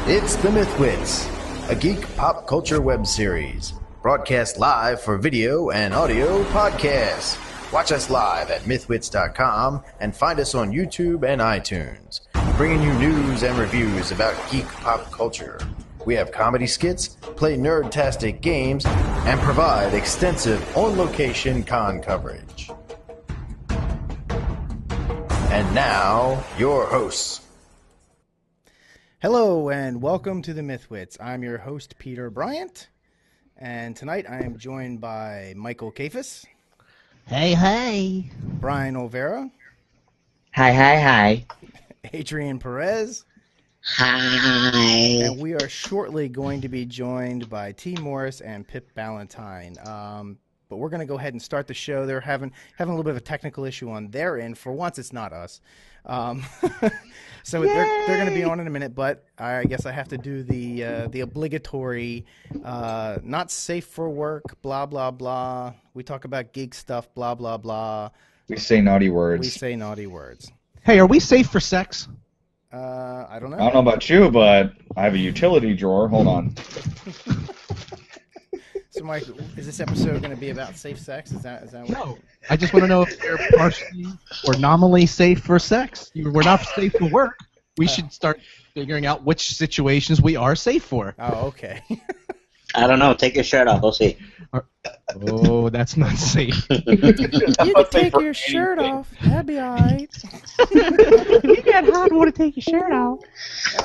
It's the MythWits, a geek pop culture web series, broadcast live for video and audio podcasts. Watch us live at MythWits.com and find us on YouTube and iTunes, bringing you news and reviews about geek pop culture. We have comedy skits, play nerd-tastic games, and provide extensive on-location con coverage. And now, your hosts. Hello and welcome to the MythWits. I'm your host, Peter Bryant, and tonight I am joined by Michael Kafis. Hey, hey. Brian Olvera. Hi, hi, hi. Adrian Perez. Hi. And we are shortly going to be joined by Tee Morris and Pip Ballantine. But we're going to go ahead and start the show. They're having a little bit of a technical issue on their end. For once, it's not us. So they're going to be on in a minute, but I guess I have to do the obligatory not safe for work, blah, blah, blah. We talk about geek stuff, blah, blah, blah. We say naughty words. We say naughty words. Hey, are we safe for sex? I don't know. I don't know about you, but I have a utility drawer. Hold on. So, Mike, is this episode going to be about safe sex? Is that what? No. I just want to know if we're partially or nominally safe for sex. We're not safe for work. We should start figuring out which situations we are safe for. Oh, okay. I don't know. Take your shirt off. We'll see. Oh, that's not safe. You can take your shirt off. That'd be all right. You get hot and want to take your shirt off.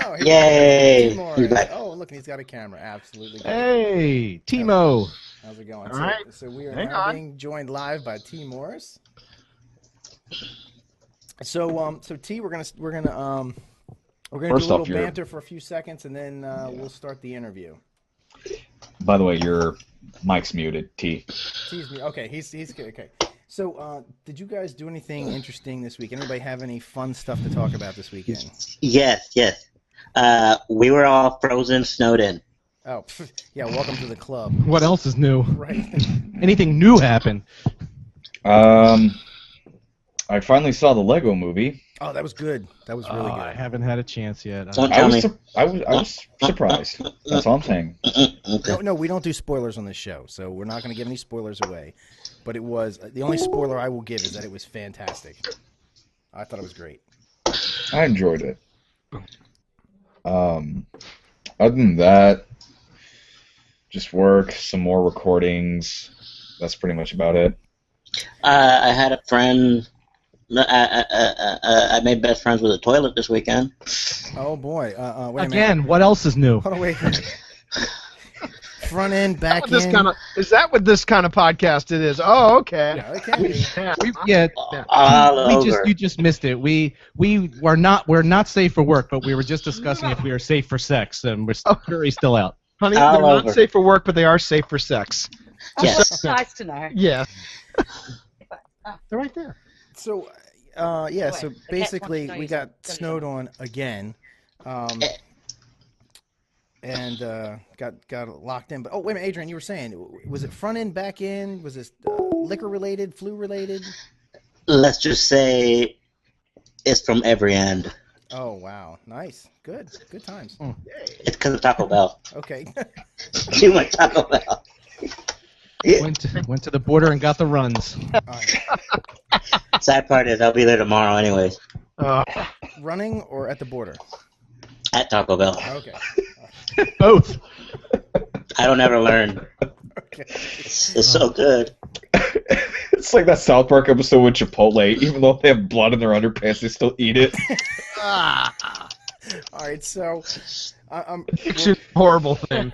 Oh, Yay. He's back. Oh, look, he's got a camera. Absolutely. Hey, Timo. How's it going? All right. So we are now being joined live by Tee Morris. So T, we're gonna do a little banter for a few seconds, and then we'll start the interview. By the way, your mic's muted, T. T's muted. Okay, he's good. Okay. So, did you guys do anything interesting this week? Anybody have any fun stuff to talk about this weekend? Yes. We were all frozen, snowed in. Oh, yeah. Welcome to the club. What else is new? Right. Anything new happen? I finally saw the Lego movie. Oh, that was good. That was really good. I haven't had a chance yet. I was surprised. That's all I'm saying. Okay. No, we don't do spoilers on this show, so we're not going to give any spoilers away. But it was the only spoiler I will give is that it was fantastic. I thought it was great. I enjoyed it. Other than that, just work, some more recordings. That's pretty much about it. I had a friend. I made best friends with a toilet this weekend. Oh boy! Wait a Again, minute. what else is new? Hold on, wait. Front end, back end. Is that what this kind of podcast it is? Oh, okay. Yeah, it can be. Over. You just missed it. We're not safe for work, but we were just discussing if we are safe for sex, and jury's still out. Honey, All they're over. not safe for work, but they are safe for sex. Yes. Nice to know. Yeah. They're right there. So, so basically we got snowed on again, and got locked in. But wait a minute, Adrian, you were saying, was it front end, back end? Was this liquor related, flu related? Let's just say it's from every end. Oh wow, nice, good times. It's because of Taco Bell. Okay. Too much Taco Bell. Went to the border and got the runs. All right. Sad part is I'll be there tomorrow anyways. Running or at the border? At Taco Bell. Okay. Both. I don't ever learn. Okay. It's so good. It's like that South Park episode with Chipotle. Even though they have blood in their underpants, they still eat it. All right, so It's a horrible thing.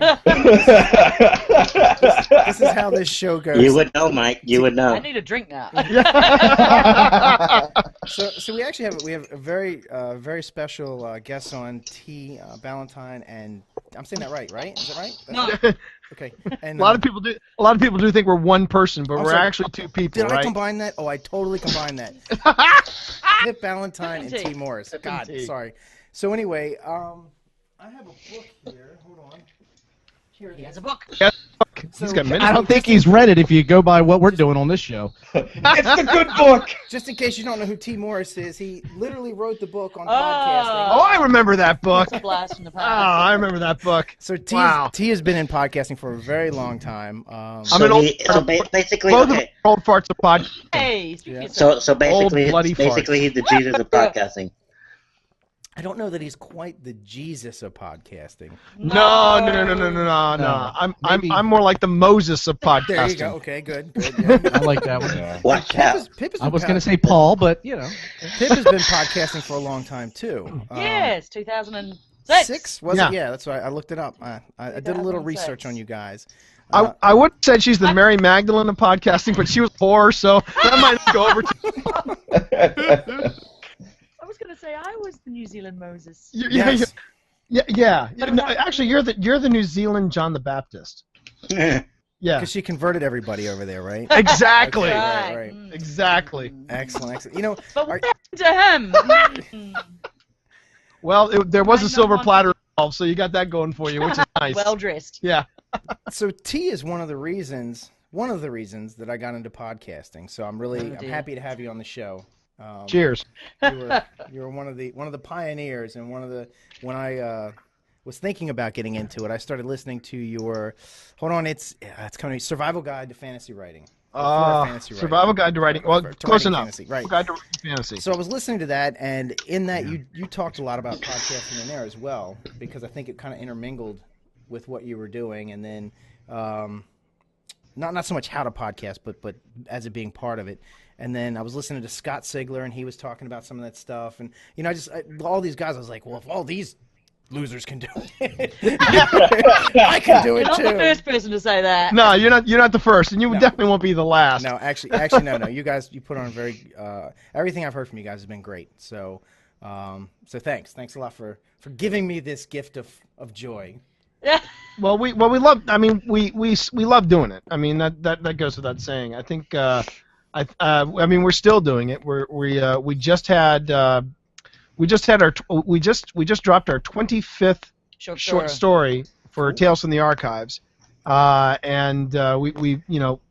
this is how this show goes. You would know, Mike. You would know. I need a drink now. So we actually have a very special guest on, Tee Ballantine, and I'm saying that right? Is that right? No. Okay. And A lot of people do think we're one person, but I'm we're sorry. actually two people, Did I right? combine that? Oh, I totally combined that. Pip Ballantine and Tee Morris. Pip and God, Tee. sorry. So anyway, I have a book here. Hold on. Sure, he has a book. He's got many. I don't think he's read it if you go by what we're doing on this show. It's the good book. Just in case you don't know who Tee Morris is, he literally wrote the book on Oh. podcasting. Oh, I remember that book. It's a blast from the Oh, past. I remember that book. So Wow. T has been in podcasting for a very long time. Basically, Both okay. of old farts of pod. Hey, speak for Yeah. yourself. So basically, Old bloody he's the Jesus of podcasting. I don't know that he's quite the Jesus of podcasting. No. Maybe- I'm more like the Moses of podcasting. There you go. Okay, good. Yeah. I like that one. Yeah. Watch out. Pip has I been was going to say Paul, but, you know. Pip has been podcasting for a long time too. Yes, 2006. Six was Yeah. it? Yeah, that's right. I looked it up. I did a little 2006. research on you guys. I would have said she's the Mary Magdalene of podcasting, but she was poor, so that might not go over too. I was going to say I was the New Zealand Moses. Yes. Yeah. No, actually, you're the New Zealand John the Baptist. Yeah. Because she converted everybody over there, right? Exactly. Okay, right. Mm. Exactly. Excellent. You know, But what happened to him? Well, there was a Might not silver want platter involved, so you got that going for you, which is nice. Well dressed. Yeah. so T is one of the reasons that I got into podcasting. So I'm dear. happy to have you on the show. Cheers. You were one of the pioneers, and when I was thinking about getting into it, I started listening to your it's coming Survival Guide to Fantasy Writing. Fantasy writing. Survival Guide to Writing. Well, To close writing enough. fantasy, right. Guide to Writing Fantasy. So I was listening to that, and in that you talked a lot about podcasting in there as well, because I think it kind of intermingled with what you were doing, and then not so much how to podcast, but as it being part of it. And then I was listening to Scott Sigler, and he was talking about some of that stuff, and all these guys, I was like, well, if all these losers can do it, I can do it You're not too. the first person to say that. No, you're not the first, and you definitely won't be the last. No, actually, no. You guys, you put on very. Everything I've heard from you guys has been great. So thanks a lot for giving me this gift of joy. Well, we love. I mean, we love doing it. I mean, that goes without saying. I think. I mean, we're still doing it. We just dropped our 25th short story for Tales from the Archives, and we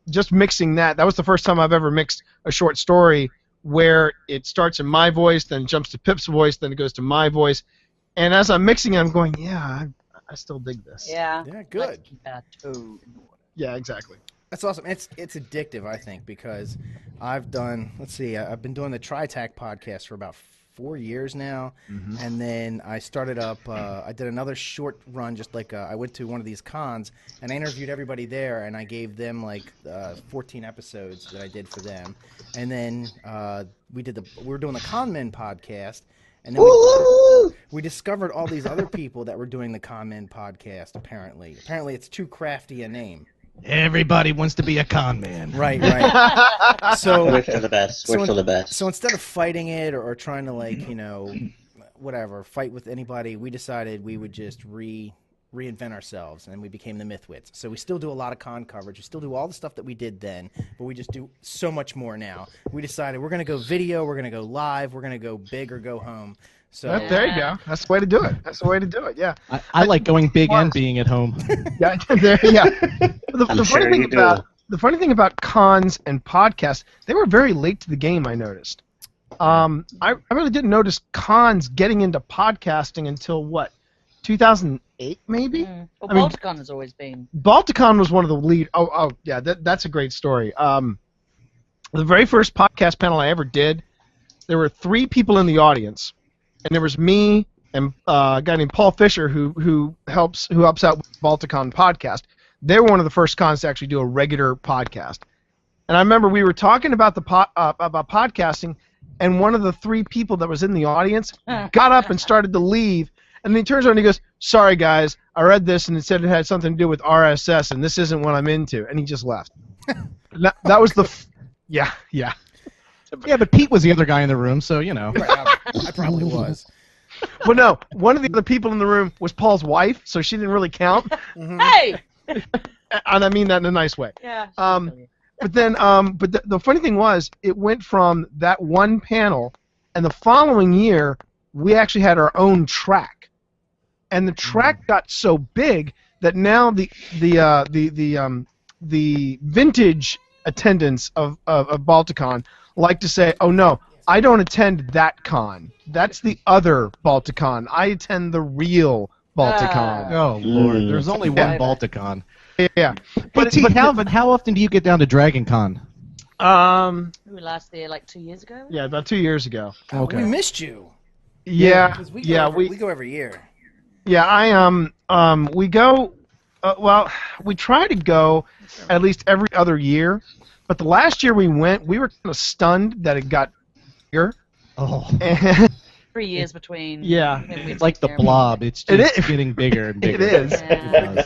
just mixing that. That was the first time I've ever mixed a short story where it starts in my voice, then jumps to Pip's voice, then it goes to my voice, and as I'm mixing it, I'm going, yeah, I still dig this. Yeah. Yeah, good. Let's keep our toe in order. Yeah, exactly. That's awesome. It's addictive, I think, because I've been doing the TriTac podcast for about 4 years now, and then I started up. I did another short run, just like I went to one of these cons, and I interviewed everybody there, and I gave them like 14 episodes that I did for them, and then we were doing the Conmen podcast. And then we discovered all these other people that were doing the Conmen podcast, apparently. Apparently it's too crafty a name. Everybody wants to be a con man. Right. So We're still the best. We're still the best. So instead of fighting it or trying to fight with anybody, we decided we would just reinvent ourselves, and we became the MythWits. So we still do a lot of con coverage. We still do all the stuff that we did then, but we just do so much more now. We decided we're going to go video, we're going to go live, we're going to go big or go home. So There you go. That's the way to do it. Yeah. I like going big and being at home. Yeah. The funny thing about cons and podcasts, they were very late to the game, I noticed. I really didn't notice cons getting into podcasting until, 2008 maybe? Well, Balticon has always been. Balticon was one of the lead. Oh, yeah, that's a great story. The very first podcast panel I ever did, there were 3 people in the audience, and there was me and a guy named Paul Fisher who helps out with Balticon podcast. They were one of the first cons to actually do a regular podcast. And I remember we were talking about about podcasting, and one of the 3 people that was in the audience got up and started to leave. And then he turns around and he goes, "Sorry, guys, I read this and it said it had something to do with RSS, and this isn't what I'm into." And he just left. that was the... Yeah. Yeah, but Pete was the other guy in the room, so, you know. Right, I probably was. Well, no, one of the other people in the room was Paul's wife, so she didn't really count. Hey! And I mean that in a nice way. Yeah. But then, the funny thing was, it went from that one panel, and the following year, we actually had our own track. And the track got so big that now the vintage attendants of Balticon like to say, oh no, I don't attend that con. That's the other Balticon. I attend the real Balticon. Oh Lord, Mm. there's only one Balticon. Yeah. But T, how often do you get down to Dragon Con? We were last there like 2 years ago. Yeah, about 2 years ago. We missed you. Yeah. 'Cause we go every year. Yeah, we go. Well, we try to go at least every other year, but the last year we went, we were kind of stunned that it got bigger. Oh, And 3 years between. Yeah. when we it's like the were there. Blob. It's It just is. getting bigger and bigger. It is. Yeah.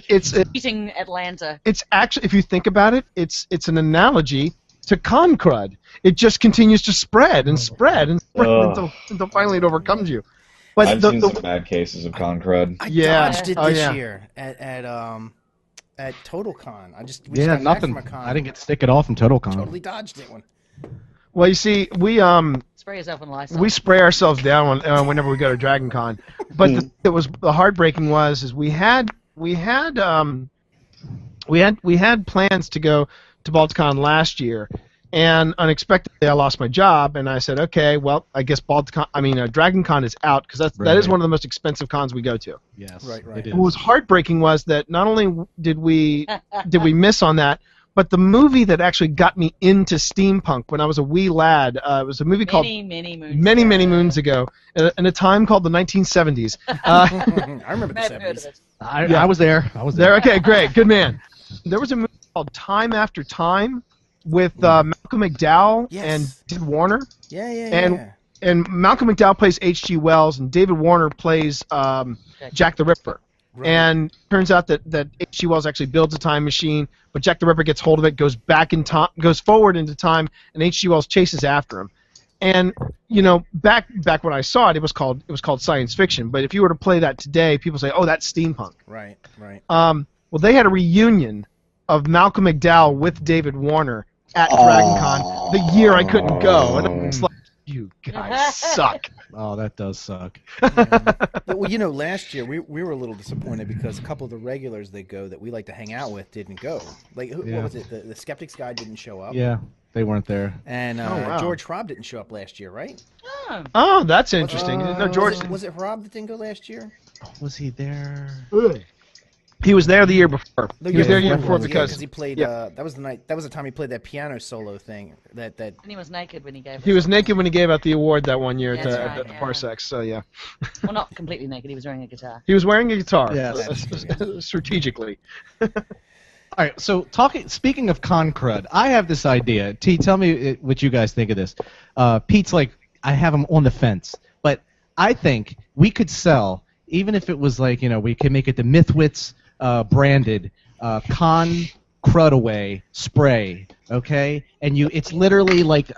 it's Beating Atlanta. it's actually, if you think about it, it's an analogy to con crud. It just continues to spread and spread and spread Ugh. until finally it overcomes you. But I've seen some bad cases of con crud. I Yeah. dodged it Oh, this yeah. year at TotalCon. We just got Yeah, back nothing. from a con. I didn't get stick at all from TotalCon. Totally dodged it one. well, you see, we Spray yourself in Lysol. we spray ourselves down whenever we go to Dragon Con. But the heartbreaking was we had plans to go to Balticon last year, and unexpectedly I lost my job, and I said, okay, well, I guess Dragon Con is out because that is Right. one of the most expensive cons we go to. Yes, Right. it is. What was heartbreaking was that not only did we miss on that, but the movie that actually got me into steampunk when I was a wee lad, it was a movie called many moons ago, in a time called the 1970s. I remember the I've heard of 70s. it. Yeah. I was there. There, okay, great, good man. There was a movie called Time After Time with Malcolm McDowell Yes. and David Warner, Yeah. And- and Malcolm McDowell plays H.G. Wells, and David Warner plays Jack the Ripper. Right. And turns out that H.G. Wells actually builds a time machine, but Jack the Ripper gets hold of it, goes back in time, goes forward into time, and H.G. Wells chases after him. And back when I saw it, it was called science fiction. But if you were to play that today, people say, "Oh, that's steampunk." Right. Well, they had a reunion of Malcolm McDowell with David Warner at Dragon Con the year I couldn't go, and I was like, "You guys suck." Oh, that does suck. Well, last year we were a little disappointed because a couple of the regulars that go that we like to hang out with didn't go. Like, what Yeah. was it? The Skeptics guy didn't show up. Yeah, they weren't there. And wow. George Schwab didn't show up last year, right? Oh, Oh, that's interesting. No, George. Was it Rob that didn't go last year? Was he there? He was there the year before. He was there the year before Yeah, because he played. yeah. That was the time he played that piano solo thing. That and he was naked when he gave. he was naked when he gave out the award that one year at That's the, right, at the yeah. Parsecs. So yeah, Well, not completely naked. He was wearing a guitar. he was wearing a guitar. Yes. Strategically. All right. So speaking of con crud, I have this idea. T, tell me what you guys think of this. Pete's like, I have him on the fence, but I think we could sell, even if it was like, we could make it the MythWits branded con crudaway spray, okay? And it's literally like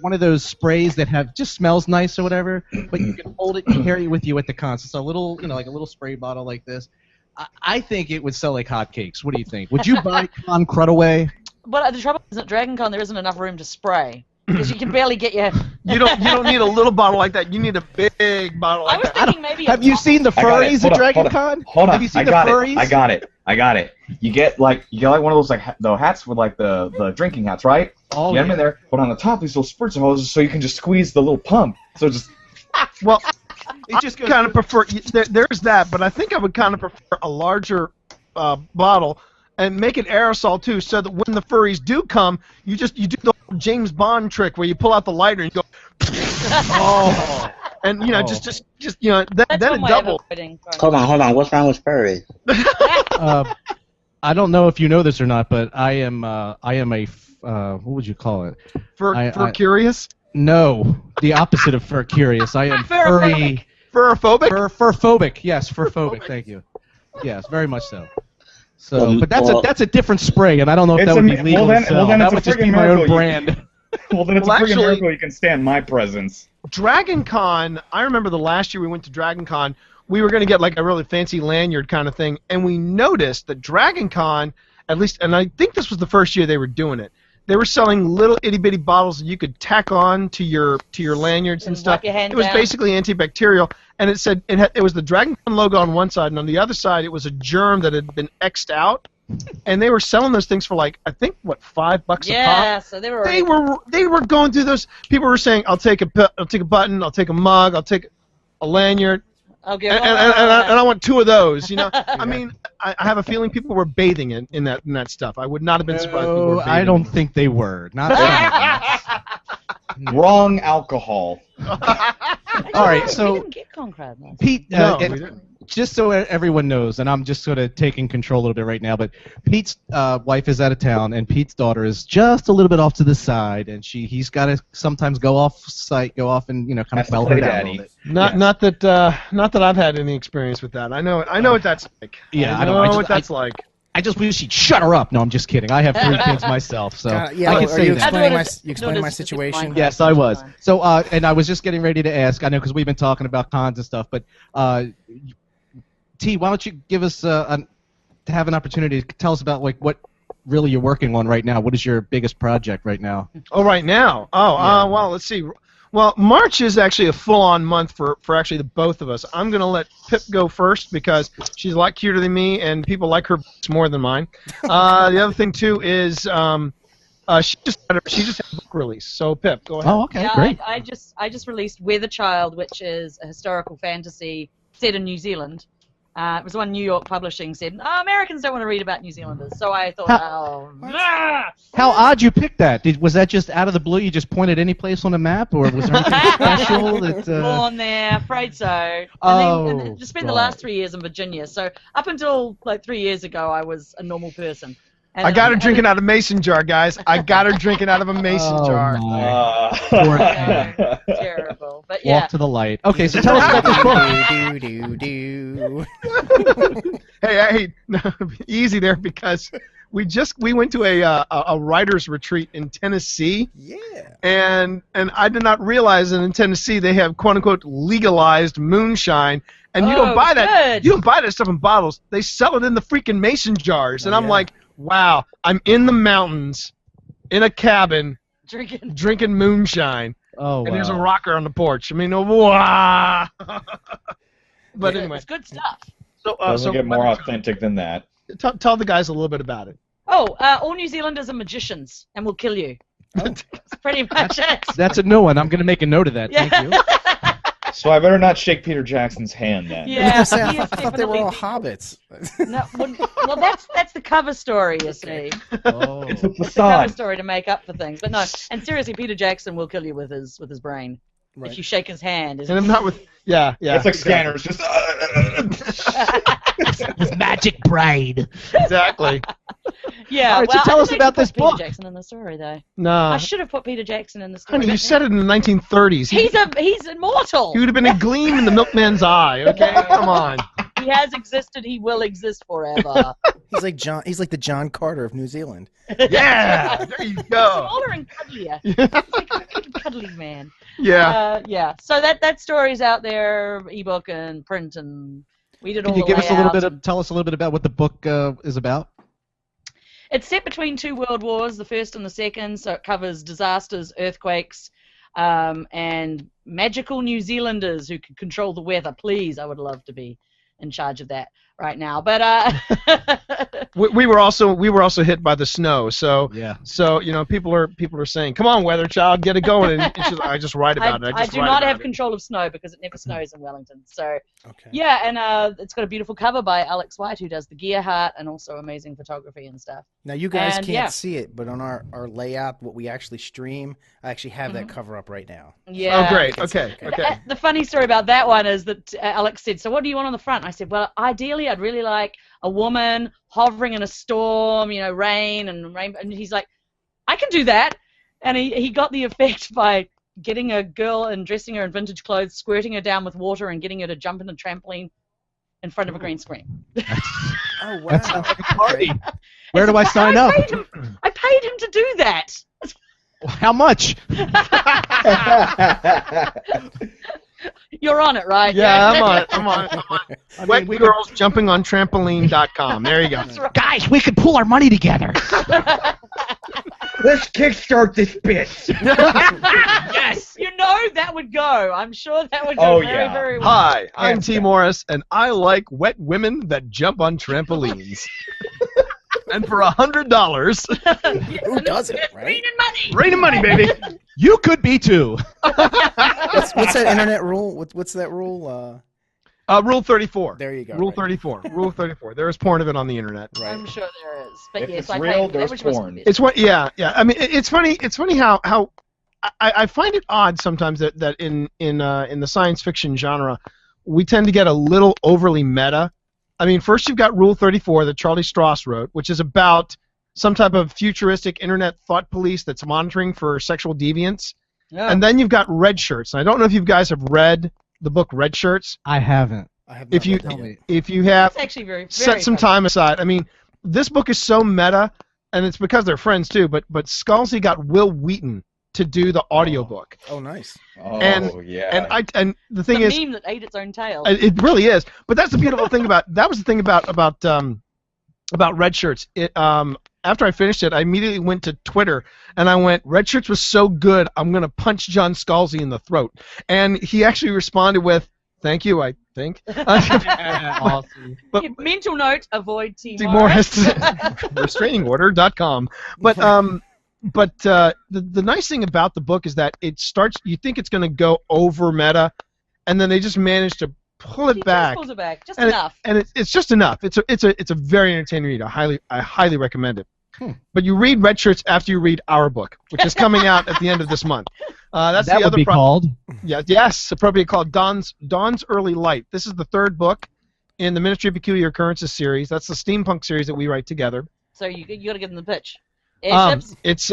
one of those sprays that just smells nice or whatever, but you can hold it and carry it with you at the con. So it's a little, like a little spray bottle like this. I think it would sell like hotcakes. What do you think? Would you buy con crudaway? But the trouble is at Dragon Con there isn't enough room to spray because you can barely get your. You don't need a little bottle like that. You need a big bottle I like was that. thinking maybe. Have you seen the I got it. furries Hold at on, Dragon hold on. Con? Hold on. Have you seen I the got furries? it. I got it. You get like one of those like the hats with like the drinking hats, right? Oh, You get them yeah. in there, but on the top these little spritzer hoses, so you can just squeeze the little pump. So just Well, It just goes. kind of prefer. There's that, but I think I would kind of prefer a larger bottle and make it aerosol too, so that when the furries do come, you do the James Bond trick where you pull out the lighter and you go. Oh. And That's then one it way of double. avoiding crime. Hold on. What's wrong with furry? I don't know if you know this or not, but I am a what would you call it? For curious, No, the opposite of fur curious. I am Furphobic. furphobic. Furphobic. Yes, furphobic. Thank you. Yes, very much so. So, Well, but that's a different spray, and I don't know if It's that would be a- legal well, then- to sell. well, then That it's a would just be friggin' my own miracle you- brand. well, then it's Well, a freaking actually- miracle you can stand my presence. Dragon Con, I remember the last year we went to Dragon Con, we were going to get like a really fancy lanyard kind of thing, and we noticed that Dragon Con, at least, and I think this was the first year they were doing it, They were selling little itty bitty bottles that you could tack on to your lanyards and stuff. wipe your hand It was down. basically antibacterial, and it said it was the Dragon Con logo on one side, and on the other side it was a germ that had been X'd out. And they were selling those things for like, I think, what, $5 a pop? Yeah, so they were. They were going through those. People were saying, I'll take a button, I'll take a mug, I'll take a lanyard, Okay. and I want 2 of those. You know, I mean, I have a feeling people were bathing in that stuff. I would not have been surprised. People were bathing. I don't think they were. Not Wrong alcohol. All right, we so didn't get Concrad. Pete, No, we didn't. just so everyone knows, and I'm just sort of taking control a little bit right now, but Pete's wife is out of town, and Pete's daughter is just a little bit off to the side, and he's got to sometimes go off and kind Has of to quell play her down a daddy. little bit. Not that I've had any experience with that. I know what that's like. Yeah, I I know. know what that's like. I just wish she'd shut her up. No, I'm just kidding. I have 3 kids myself, so yeah, I can are say you that. explaining my situation? Yes, I was. So, and I was just getting ready to ask. I know because we've been talking about cons and stuff, but T, why don't you give us to have an opportunity to tell us about like what really you're working on right now? What is your biggest project right now? Oh, right now. Well, let's see. Well, March is actually a full-on month for actually the both of us. I'm going to let Pip go first because she's a lot cuter than me, and people like her more than mine. The other thing too is she just had a book release. So Pip, go ahead. Oh, okay, Yeah, great. I just released Weather Child, which is a historical fantasy set in New Zealand. It was one New York Publishing said, Americans don't want to read about New Zealanders. So I thought, How odd you picked that. Was that just out of the blue? You just pointed any place on the map, or was there anything special? born there, afraid so. And then just spent the last 3 years in Virginia. So up until like 3 years ago, I was a normal person. And I got her drinking out of a mason jar, guys. I got her drinking out of a mason jar. My. Terrible. But yeah. Walk to the light. Okay, so tell us about this book. Hey, easy there because we went to a writers retreat in Tennessee. Yeah. And I did not realize that in Tennessee they have quote unquote legalized moonshine, and you don't buy that. Good. You don't buy that stuff in bottles. They sell it in the freaking mason jars, and I'm like, wow, I'm in the mountains, in a cabin, drinking moonshine. Oh, And there's a wow. rocker on the porch. I mean, wow. But Yeah, anyway, it's good stuff. so Doesn't get more authentic than that. tell the guys a little bit about it. All New Zealanders are magicians and will kill you. That's pretty much it. That's a new one. I'm going to make a note of that. Yeah. Thank you. So I better not shake Peter Jackson's hand then. Yeah, I he is thought they were all definitely- hobbits. No, well, that's the cover story, you see. Oh. It's a It's the cover facade. story to make up for things. But no, and seriously, Peter Jackson will kill you with his brain. Right. If you shake his hand. And I'm not with. Yeah. It's like scanners. Just. His magic brain. Exactly. Yeah. All right, so well, tell I us didn't about actually this put Peter book. Jackson in the story, though. No. I should have put Peter Jackson in the story. Honey, you said it in the 1930s. He's immortal. He would have been a gleam in the milkman's eye. Okay, come on. He has existed. He will exist forever. He's like John. He's like the John Carter of New Zealand. Yeah, there you go. Smaller and cuddlier. He's like a cuddly man. Yeah. Yeah. So that story's out there, ebook and print, and we did all Can you the give us a little layouts bit of, tell us a little bit about what the book is about? It's set between 2 world wars, the first and the second, so it covers disasters, earthquakes, and magical New Zealanders who can control the weather. Please, I would love to be in charge of that right now. But We were also hit by the snow. So Yeah. So people are saying, come on, weather child, get it going. And I just write about it. I do not have control of snow because it never snows in Wellington. So Okay. yeah, and it's got a beautiful cover by Alex White, who does the gear art and also amazing photography and stuff. Now you guys And, can't yeah. see it, but on our layout, what we actually stream, I actually have that cover up right now. Yeah. Oh, great. Okay. The funny story about that one is that Alex said, so what do you want on the front? I said, well, ideally, I'd really like a woman hovering in a storm, rain and rain. And he's like, I can do that. And he got the effect by getting a girl and dressing her in vintage clothes, squirting her down with water, and getting her to jump in a trampoline in front of a green screen. Oh wow! That sounds like a party. Where do I sign up? I paid him to do that. How much? You're on it, right? Yeah, I'm on it. I'm on it. Wet girls jumping on trampoline.com. There you go. That's right. Guys, we could pool our money together. Let's kickstart this bitch. Yes, you know that would go. I'm sure that would go very well. Hi, I'm Tee Morris, and I like wet women that jump on trampolines. And for $100, Who doesn't, right? Raining money. raining money, baby. You could be too. What's that internet rule? What's that rule? Rule 34. There you go. Rule right. 34. Rule 34. There is porn of it on the internet. Right. I'm sure there is. But If yes, it's I real, pay, there's which must porn. be- It's what? Yeah, yeah. I mean, it's funny. It's funny how I find it odd sometimes that in the science fiction genre, we tend to get a little overly meta. I mean, first you've got Rule 34 that Charlie Strauss wrote, which is about some type of futuristic internet thought police that's monitoring for sexual deviance. Yeah. And then you've got Red Shirts. And I don't know if you guys have read the book Red Shirts. I haven't. I have If not you read that yet. if you have It's actually very set some funny. time aside. I mean, this book is so meta, and it's because they're friends too. But Scalzi got Will Wheaton to do the audiobook. Oh, nice. Oh, And- yeah. And the thing The is, meme that ate its own tail. it really is. But that's the beautiful thing about that was the thing about Red Shirts. It after I finished it, I immediately went to Twitter and I went, Red Shirts was so good, I'm gonna punch John Scalzi in the throat. And he actually responded with, "Thank you, I think." Awesome. But Mental note: avoid Tee Tee Morris. Morris, restrainingorder.com. But the nice thing about the book is that it starts. You think it's going to go over meta, and then they just manage to pull it He back. just pulls it back, just And enough. It's just enough. It's a very entertaining read. I highly recommend it. But you read Red Shirts after you read our book, which is coming out at the end of this month. That's that the would other be called. Yeah, yes, appropriately called Dawn's Early Light. This is the third book in the Ministry of Peculiar Occurrences series. That's the steampunk series that we write together. So you got to give them the pitch. Airships. It's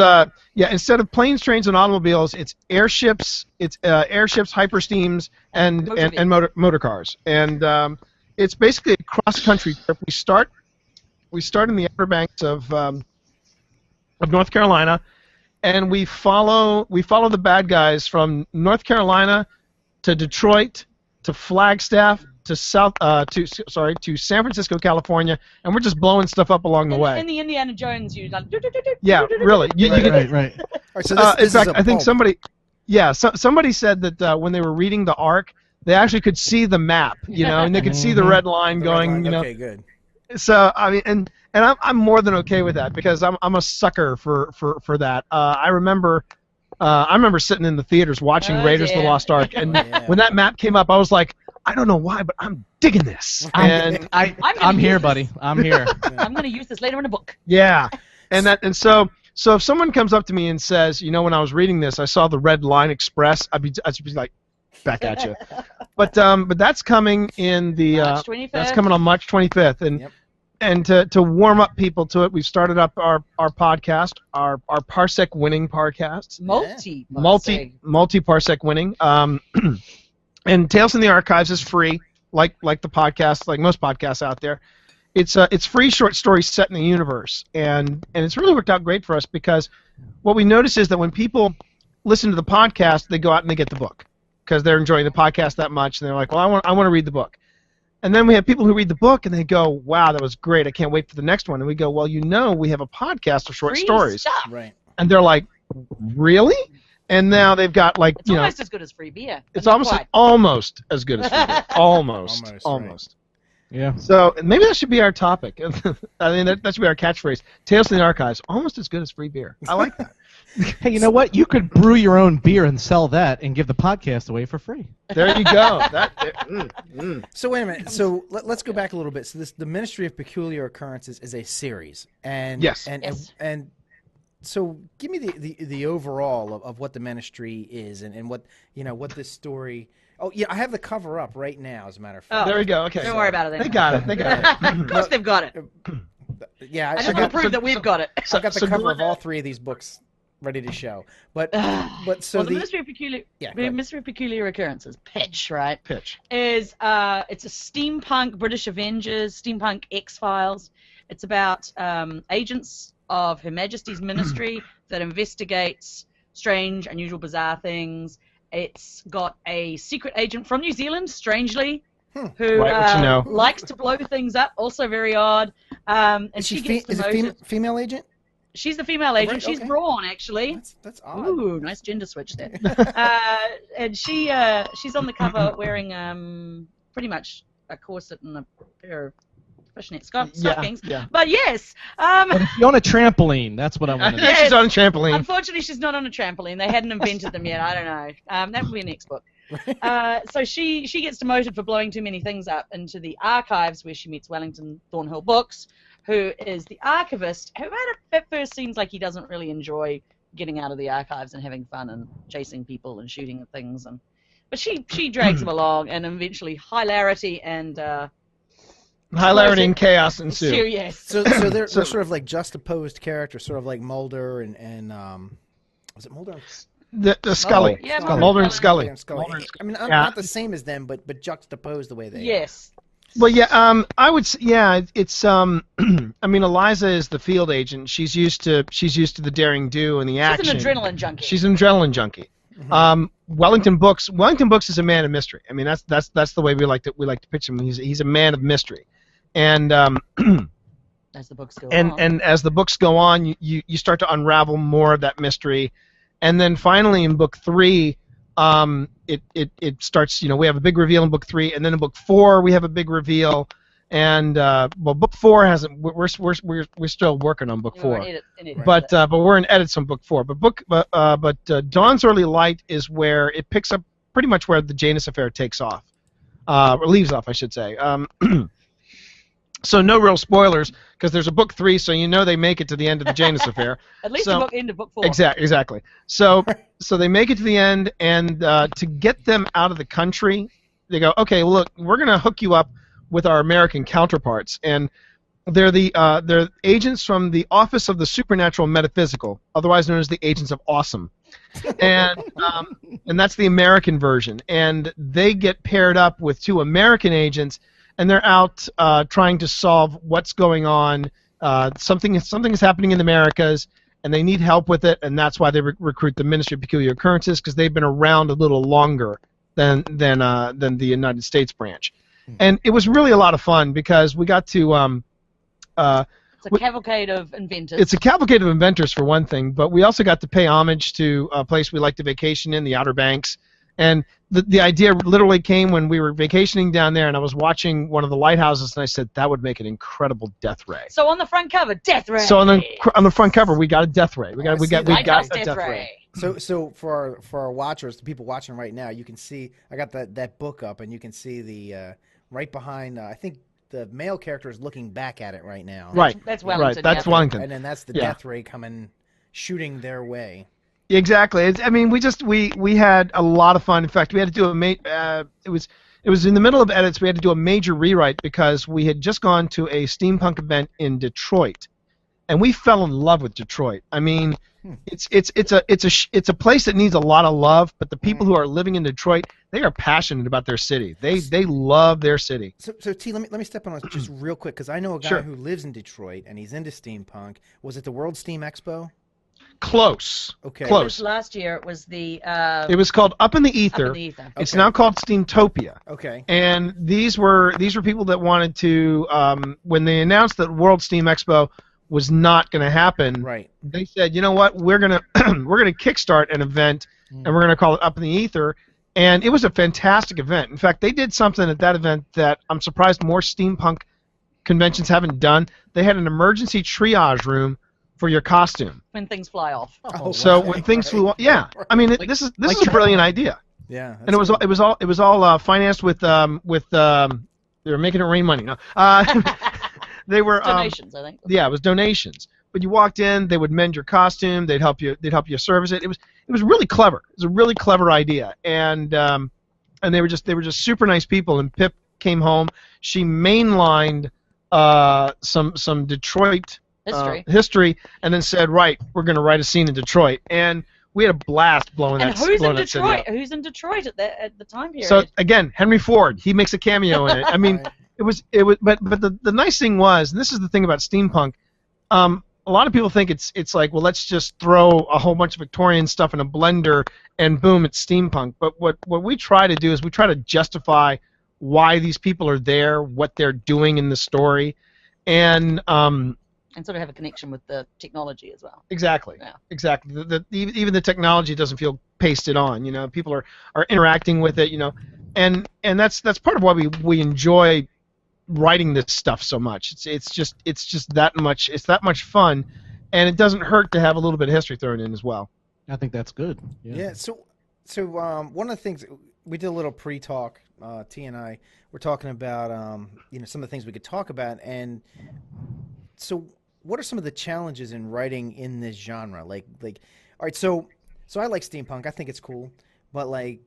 instead of planes, trains, and automobiles, it's airships, hypersteams, and motor cars. And it's basically a cross country trip. We start in the Outer Banks of North Carolina, and we follow the bad guys from North Carolina to Detroit to Flagstaff to San Francisco, California, and we're just blowing stuff up along the way. In the Indiana Jones, you like. Yeah, really. You can, Right. All right, so this in is fact, a I think pulp. somebody said that when they were reading the Ark, they actually could see the map, and they could see the red line The red going, line. Okay, good. So I mean, and I'm more than okay with that because I'm a sucker for that. I remember sitting in the theaters watching Raiders of the dear. Lost Ark, and Yeah. when that map came up, I was like, I don't know why, but I'm digging this. And I'm I'm here, use buddy. this. I'm here. I'm going to use this later in a book. yeah, and so if someone comes up to me and says, when I was reading this, I saw the Red Line Express, I'd be like, back at you. But that's coming in the March 25th. that's coming on March 25th, and Yep. and to warm up people to it, we've started up our podcast, our Parsec Winning podcast, Multi multi-parsec winning. And Tales from the Archives is free, like the podcast, like most podcasts out there. It's free short stories set in the universe, and it's really worked out great for us because what we notice is that when people listen to the podcast, they go out and they get the book because they're enjoying the podcast that much, and they're like, well, I want to read the book. And then we have people who read the book and they go, wow, that was great. I can't wait for the next one. And we go, well, we have a podcast of short Free stories. stuff. Right. And they're like, really? And now they've got like, It's almost as good as free beer. but it's not almost quite. as good as free beer. Almost. Almost, Yeah. So maybe that should be our topic. I mean, that should be our catchphrase. Tales from the Archives, almost as good as free beer. I like that. Hey, you know what? You could brew your own beer and sell that and give the podcast away for free. There you go. So wait a minute. So let's go back a little bit. So the Ministry of Peculiar Occurrences is a series, and Yes. and so give me the overall of what the ministry is and what what this story. Oh yeah, I have the cover up right now. As a matter of fact. Oh. There we go. Okay. Don't worry about it. They got it. They got it. Of course they've got it. Yeah, I just got want to prove that we've got it. I got the so cover go of all three of these books ready to show. But so Well, the Ministry of Peculiar, Yeah, go ahead. Ministry of Peculiar Occurrences, pitch, right? Pitch. Is it's a steampunk British Avengers, steampunk X-Files. It's about agents of Her Majesty's Ministry that investigates strange, unusual, bizarre things, It's got a secret agent from New Zealand, strangely, who Right, what you know. likes to blow things up. Also very odd. And Is she she gets is demoted. it female agent? She's the female agent. right, She's okay. brawn, actually. That's odd. Ooh, nice gender switch there. And she's on the cover wearing pretty much a corset and a pair of fishnet stockings. yeah. But yes, But if you're on a trampoline, that's what I want to know. Yes. She's on a trampoline. unfortunately she's not on a trampoline. They hadn't invented them yet. I don't know. That will be a next book. So she gets demoted for blowing too many things up into the archives, where she meets Wellington Thornhill Books, who is the archivist, who at first seems like he doesn't really enjoy getting out of the archives and having fun and chasing people and shooting at things. But she drags him along, and eventually hilarity and Hilarity and chaos ensue. yes. So they're sort of like juxtaposed characters, sort of like Mulder and was it Mulder? The Scully. Yeah, Mulder and Scully. And Scully. I mean, not the same as them, but juxtaposed the way they are. Yes. Well, yeah, I would. It's. I mean, Eliza is the field agent. She's used to the daring do and the action. She's an adrenaline junkie. She's an adrenaline junkie. Wellington Books is a man of mystery. I mean, that's the way we like to pitch him. He's a man of mystery, and as the books go on. And as the books go on, you start to unravel more of that mystery, and then finally in book 3. It starts. We have a big reveal in book 3, and then in book 4 we have a big reveal, and book 4 hasn't. We're still working on book 4, but we're in edits on book 4. But Dawn's Early Light is where it picks up pretty much where the Janus affair takes off, or leaves off, I should say. So no real spoilers, because there's a book 3, so they make it to the end of the Janus affair. At least the end of book 4. Exactly. So they make it to the end, and to get them out of the country, they go, okay, look, we're going to hook you up with our American counterparts, and they're agents from the Office of the Supernatural and Metaphysical, otherwise known as the Agents of Awesome, and that's the American version, and they get paired up with 2 American agents. And they're out trying to solve what's going on. Something is happening in the Americas, and they need help with it, and that's why they recruit the Ministry of Peculiar Occurrences, because they've been around a little longer than the United States branch. And it was really a lot of fun, because we got to. It's a cavalcade of inventors. It's a cavalcade of inventors, for one thing, but we also got to pay homage to a place we like to vacation in, the Outer Banks. And the idea literally came when we were vacationing down there, and I was watching one of the lighthouses, and I said that would make an incredible death ray. So on the front cover, death ray. So on the front cover, we got a death ray. We got a death ray. So for our watchers, the people watching right now, you can see I got that book up, and you can see the right behind. I think the male character is looking back at it right now. Right. That's Wellington. Right. That's Wellington. And then that's the death ray coming, shooting their way. Exactly. I mean, we had a lot of fun. In fact, we had to do it was in the middle of edits. We had to do a major rewrite because we had just gone to a steampunk event in Detroit, and we fell in love with Detroit. I mean, it's a place that needs a lot of love, but the people who are living in Detroit, they are passionate about their city. They love their city. So T, let me step on this just real quick, because I know a guy who lives in Detroit and he's into steampunk. Was it the World Steam Expo? Close. Okay. Close. Last year it was the. It was called Up in the Ether. Up in the Ether. It's now called Steamtopia. Okay. And these were people that wanted to. When they announced that World Steam Expo was not going to happen, right? They said, you know what, we're gonna kickstart an event, and we're gonna call it Up in the Ether. And it was a fantastic event. In fact, they did something at that event that I'm surprised more steampunk conventions haven't done. They had an emergency triage room for your costume. When things fly off. So when things flew off, yeah. I mean, this is a brilliant idea. Yeah. And it was all financed with they were making it rain money. No, they were donations, I think. Yeah, it was donations. But you walked in, they would mend your costume, they'd help you service it. It was really clever. It was a really clever idea, and they were just super nice people. And Pip came home. She mainlined some Detroit. History, and then said, right, we're going to write a scene in Detroit, and we had a blast blowing that. And who's in Detroit? Who's in Detroit at the time period? So again, Henry Ford, he makes a cameo in it. I mean, it was, but the nice thing was, and this is the thing about steampunk, a lot of people think it's like, well, let's just throw a whole bunch of Victorian stuff in a blender and boom, it's steampunk. But what we try to do is we try to justify why these people are there, what they're doing in the story, and sort of have a connection with the technology as well. Exactly. Yeah. Exactly. Even the technology doesn't feel pasted on. You know, people are interacting with it. You know, and that's part of why we enjoy writing this stuff so much. It's just that much. It's that much fun, and it doesn't hurt to have a little bit of history thrown in as well. I think that's good. Yeah. So one of the things we did a little pre-talk. T and I were talking about some of the things we could talk about, and so what are some of the challenges in writing in this genre? Like all right, so I like steampunk. I think it's cool, but like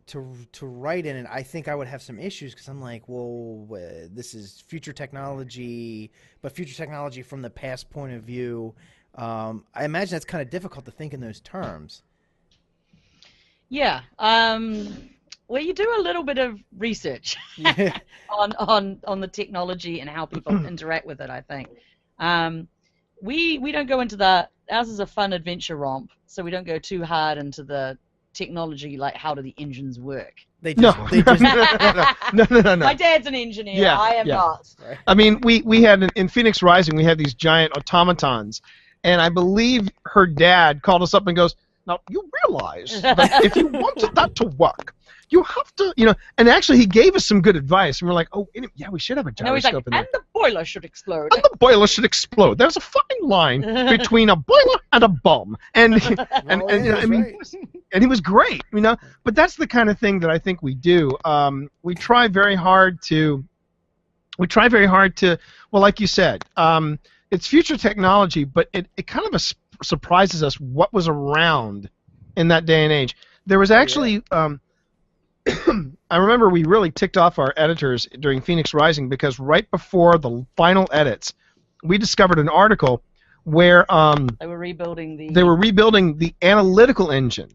to write in it, I think I would have some issues because I'm like, well, this is future technology, but future technology from the past point of view. I imagine that's kind of difficult to think in those terms. Yeah. Well, you do a little bit of research Yeah. on the technology and how people interact with it, I think. We don't go into ours is a fun adventure romp, so we don't go too hard into the technology, like how do the engines work. They just No. My dad's an engineer. Yeah, I am yeah. not. I mean, we had in Phoenix Rising, we had these giant automatons, and I believe her dad called us up and goes, "Now you realize that if you wanted that to work, you have to, and actually he gave us some good advice, and we're like, oh, yeah, we should have a No, he's like, gyroscope in there. and the boiler should explode. And the boiler should explode. There's a fine line between a boiler and a bomb. And and he was great, But that's the kind of thing that I think we do. We try very hard to, well, like you said, it's future technology, but it kind of surprises us what was around in that day and age. There was actually, I remember we really ticked off our editors during Phoenix Rising because right before the final edits, we discovered an article where they were rebuilding the analytical engine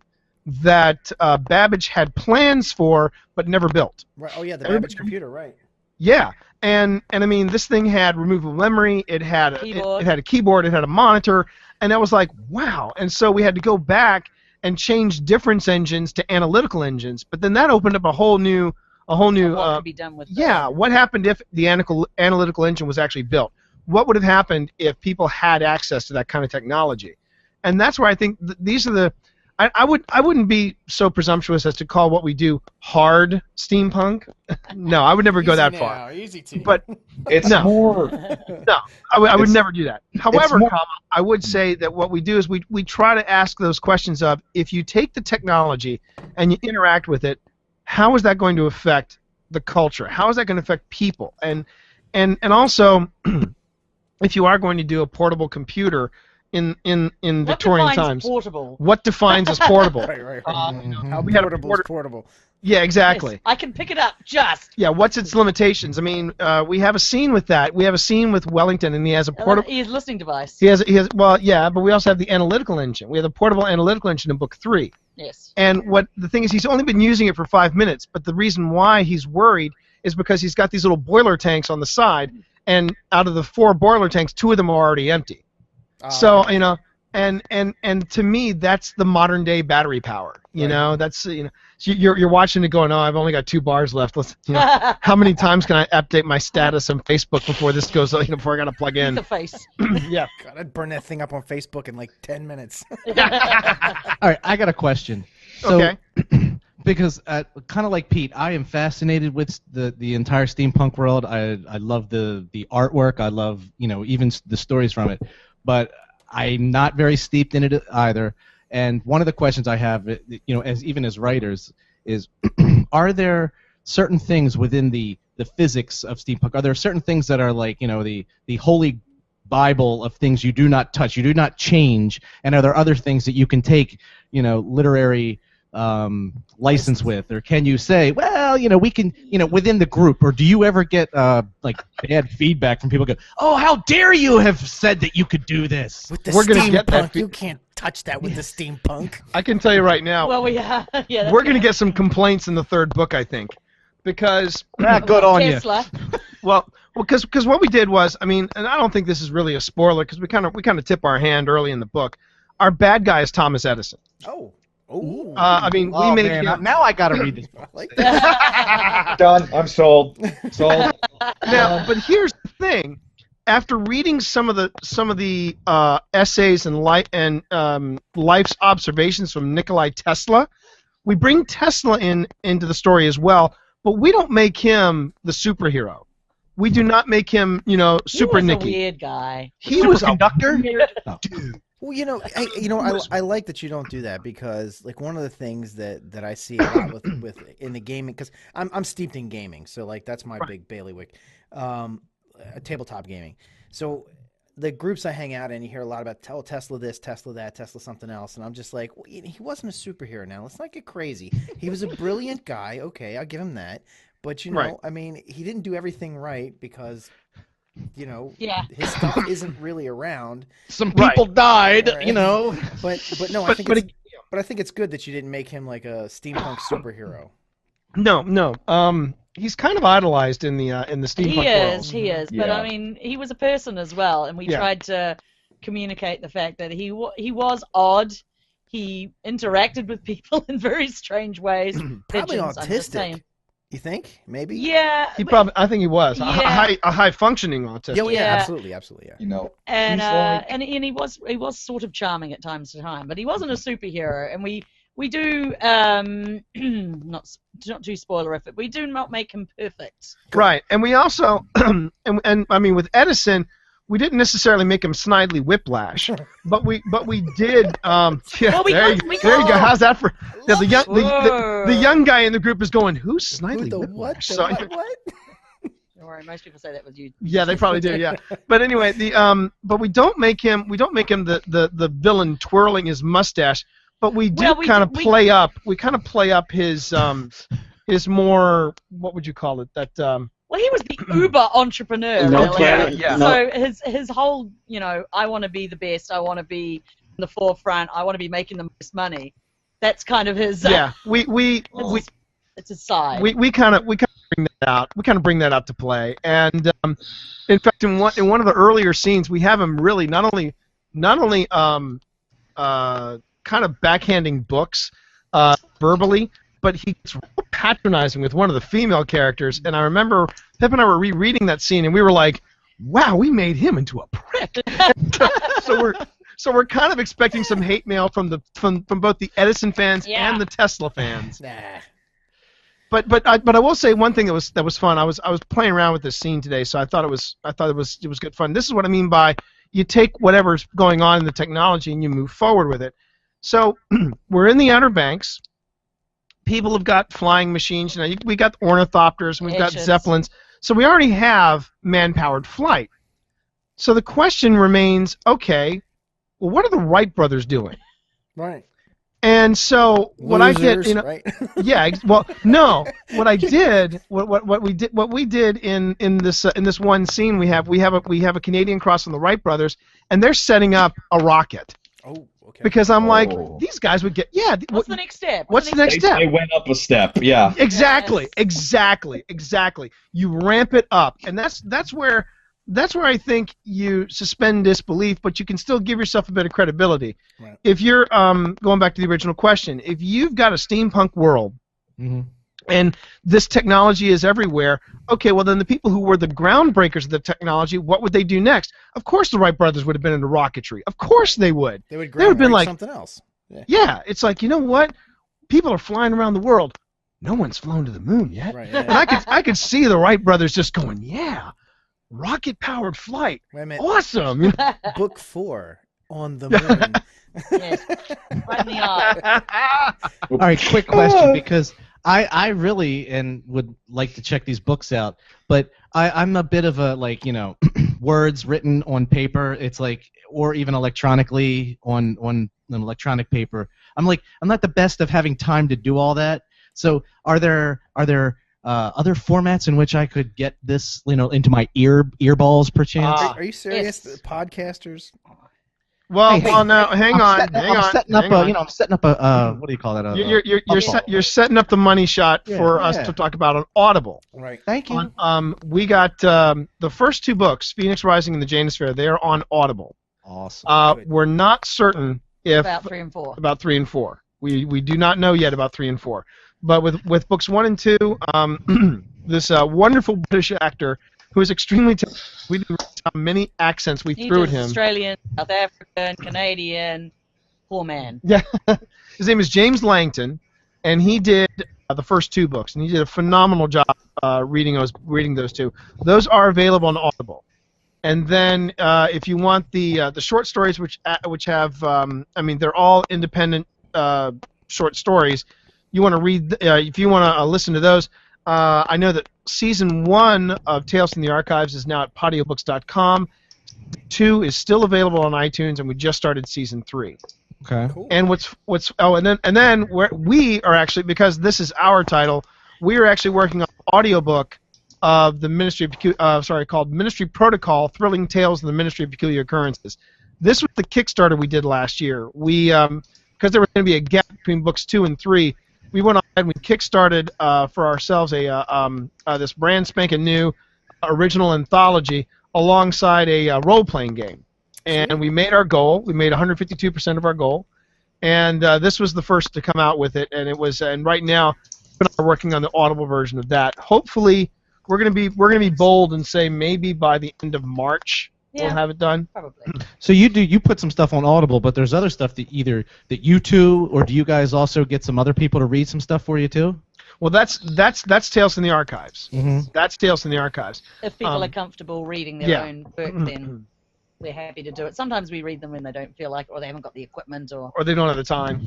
that Babbage had plans for but never built. Right. Oh yeah, the Babbage computer, right? Yeah, and I mean this thing had removable memory. It had it had a keyboard. It had a monitor, and I was like, wow. And so we had to go back and change difference engines to analytical engines. But then that opened up a whole new. What could be done with that? What happened if the analytical engine was actually built? What would have happened if people had access to that kind of technology? And that's where I think these are the. I wouldn't be so presumptuous as to call what we do hard steampunk. No, I would never go that far. Easy to. But It's more. no, I would never do that. However, I would say that what we do is we try to ask those questions of, if you take the technology and you interact with it, how is that going to affect the culture? How is that going to affect people? And also, if you are going to do a portable computer in Victorian times, portable? what defines as portable? Right. How We had portable is portable. Yeah, exactly. Yes, I can pick it up just. Yeah, what's its limitations? I mean, we have a scene with that. We have a scene with Wellington, and he has a portable. He has a listening device. He has. Well, yeah, but we also have the analytical engine. We have the portable analytical engine in Book 3. Yes. And what the thing is, he's only been using it for 5 minutes. But the reason why he's worried is because he's got these little boiler tanks on the side, and out of the 4 boiler tanks, 2 of them are already empty. So and to me, that's the modern day battery power. That's so you're watching it going, oh, I've only got 2 bars left. Let's, how many times can I update my status on Facebook before this goes? Before I gotta plug in. The face. Yeah. God, I'd burn that thing up on Facebook in like 10 minutes. All right, I got a question. So, Okay. Because kind of like Pete, I am fascinated with the entire steampunk world. I love the artwork. I love even the stories from it, but I'm not very steeped in it either. And one of the questions I have, as writers, is are there certain things within the physics of steampunk? Are there certain things that are like the holy Bible of things you do not touch, you do not change, and are there other things that you can take literary license with, or can you say, well, we can, within the group, or do you ever get like bad feedback from people? Go, oh, how dare you have said that you could do this? With the We're gonna get that steampunk, you can't touch that with the steampunk. I can tell you right now. Well, yeah. We're gonna get some complaints in the 3rd book, I think, because Good on you. Tesla. well, Well, because what we did was, I mean, and I don't think this is really a spoiler because we kind of tip our hand early in the book. Our bad guy is Thomas Edison. Oh. Oh. I mean, we made him. Now I got to read this book. I like that. Done. I'm sold. Sold. Now, but here's the thing. After reading some of the essays and life's observations from Nikola Tesla, we bring Tesla into the story as well, but we don't make him the superhero. We do not make him, Super He was Nicky. a weird guy. He was a conductor. dude. Well, I like that you don't do that because like one of the things that I see a lot with in the gaming because I'm steeped in gaming, so like that's my big bailiwick, tabletop gaming. So the groups I hang out in, you hear a lot about Tesla this, Tesla that, Tesla something else, and I'm just like, well, he wasn't a superhero. Now let's not get crazy. He was a brilliant guy. Okay, I'll give him that. But I mean, he didn't do everything right because. His stuff isn't really around. Some people died, right. But no, I think it's good that you didn't make him like a steampunk superhero. No. He's kind of idolized in the steampunk world. He is. But I mean, he was a person as well, and we tried to communicate the fact that he was odd. He interacted with people in very strange ways. Probably Pigeons, autistic. You think? Maybe? Yeah. I think he was a high functioning autistic. Yeah, absolutely, yeah. And he was sort of charming at times to time, but he wasn't a superhero. And we do not too spoilerific. We do not make him perfect. Right, and we also and I mean with Edison. We didn't necessarily make him Snidely Whiplash, but we did. There you go. How's that for? Yeah, the young guy in the group is going. Who's Snidely Whiplash? What? Don't worry, most people say that was you. Yeah, they probably do. Yeah, but anyway, but we don't make him the villain twirling his mustache, but we do kind of play up his more, what would you call it, that. Well, he was the uber entrepreneur, really. So his whole, I want to be the best. I want to be in the forefront. I want to be making the most money. That's kind of his. Yeah, it's his side. We kind of bring that out. We kind of bring that out to play. And in fact, in one of the earlier scenes, we have him really not only kind of backhanding books verbally. But he gets real patronizing with one of the female characters, and I remember Pip and I were rereading that scene, and we were like, "Wow, we made him into a prick." so we're kind of expecting some hate mail from both the Edison fans and the Tesla fans. Nah. But I will say one thing that was fun. I was playing around with this scene today, so I thought it was good fun. This is what I mean by you take whatever's going on in the technology and you move forward with it. So we're in the Outer Banks. People have got flying machines. We got ornithopters, and we've got Zeppelins. So we already have man-powered flight. So the question remains, okay, well, what are the Wright brothers doing? Right. And so what I did, right? Yeah. Well, no. What I did, what we did in this one scene, we have a Canadian Cross on the Wright brothers, and they're setting up a rocket. Oh. Okay. Because I'm like, these guys would get, What's the next step? What's the next step? They went up a step, yeah. Exactly. You ramp it up, and that's where I think you suspend disbelief, but you can still give yourself a bit of credibility. Right. If you're going back to the original question, if you've got a steampunk world, and this technology is everywhere, okay, well then the people who were the groundbreakers of the technology, what would they do next? Of course the Wright brothers would have been into rocketry. Of course they would. They would have been like something else. Yeah, it's like, you know what? People are flying around the world. No one's flown to the moon yet. Right, And I could see the Wright brothers just going, yeah, rocket-powered flight. Wait a minute. Awesome. Book 4, On the Moon. Yes. Right in the eye. All right, quick question, because I really would like to check these books out, but I'm a bit of a, words written on paper, it's like, or even electronically on an electronic paper. I'm not the best of having time to do all that. So are there other formats in which I could get this, into my earballs, perchance? Are you serious? Yes. Podcasters? Well, Hey, well, now hang on. I'm setting up I'm setting up a what do you call that? You're setting up the money shot for us Yeah. to talk about on Audible. Right. Thank you. We got the first 2 books, Phoenix Rising and the Janus-Fair. They are on Audible. Awesome. We're not certain if About 3 and 4. about 3 and 4. We do not know yet about 3 and 4. But with books 1 and 2, this wonderful British actor who is extremely talented. We didn't realize how many accents we He threw at does him. Australian, South African, Canadian. Poor man. Yeah, his name is James Langton, and he did the first 2 books, and he did a phenomenal job reading those 2. Those are available on Audible. And then if you want the short stories, which have, they're all independent short stories. You want to read, if you want to listen to those. I know that season 1 of Tales from the Archives is now at podiobooks.com. 2 is still available on iTunes, and we just started season 3. Okay. Cool. And and then we are actually, because this is our title, we are actually working on an audiobook of the Ministry of called Ministry Protocol: Thrilling Tales of the Ministry of Peculiar Occurrences. This was the Kickstarter we did last year. We because there was going to be a gap between books 2 and 3, we went on and we kickstarted for ourselves this brand spanking new original anthology alongside a role-playing game. And we made our goal. We made 152% of our goal, and this was the first to come out with it. And it was, and right now we're working on the Audible version of that. Hopefully, we're gonna be bold and say maybe by the end of March we'll have it done. Probably. So you put some stuff on Audible, but there's other stuff that you two, or do you guys also get some other people to read some stuff for you too? Well, that's Tales from the Archives. Mm-hmm. That's Tales from the Archives. If people are comfortable reading their own work, then we're happy to do it. Sometimes we read them when they don't feel like it, or they haven't got the equipment, or Or they don't have the time.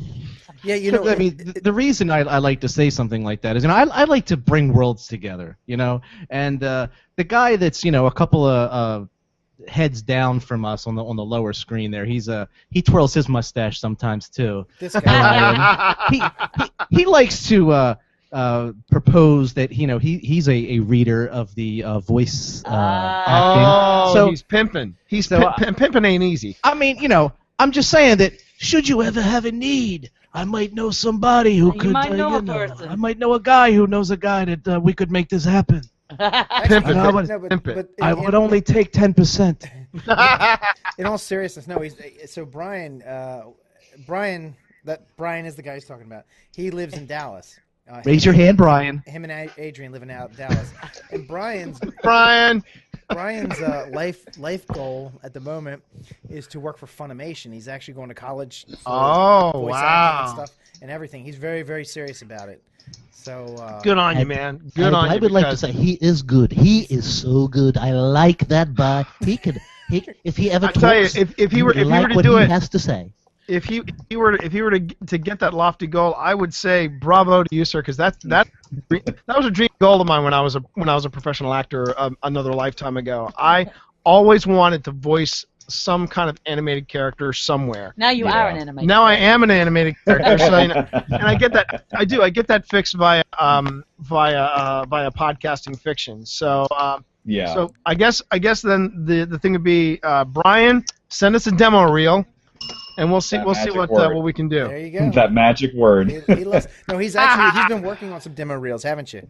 Yeah, you know, I mean, the reason I like to say something like that is, I like to bring worlds together, and the guy that's, a couple of heads down from us on the lower screen there, he twirls his mustache sometimes too. this guy. He likes to propose that he's a reader of the voice acting. Oh, So he's pimping. So, Pimping ain't easy. I mean, I'm just saying that should you ever have a need, I might know somebody who You could. might know a person. I might know a guy who knows a guy that we could make this happen. Actually, No, but I would only take 10%. in all seriousness, no. So Brian is the guy he's talking about. He lives in Dallas. Raise your hand, Brian. Him and Adrian live in Dallas, and Brian's life goal at the moment is to work for Funimation. He's actually going to college for voice acting and stuff and everything. He's very, very serious about it. So Good on you, man. Good on you. I would like to say he is good. He is so good. I like that guy. If he ever I tell you, talks, if he were you like to what do he it, has to say. if he were to get that lofty goal, I would say bravo to you, sir, because that was a dream goal of mine when I was a professional actor another lifetime ago. I always wanted to voice some kind of animated character somewhere. now you are an animator. Now I am an animated character, so, and I get that. I get that fixed via podcasting fiction. So Yeah. So I guess then the thing would be Brian, send us a demo reel, and we'll see That what magic word. we can do. there you go. That magic word. He's been working on some demo reels, haven't you?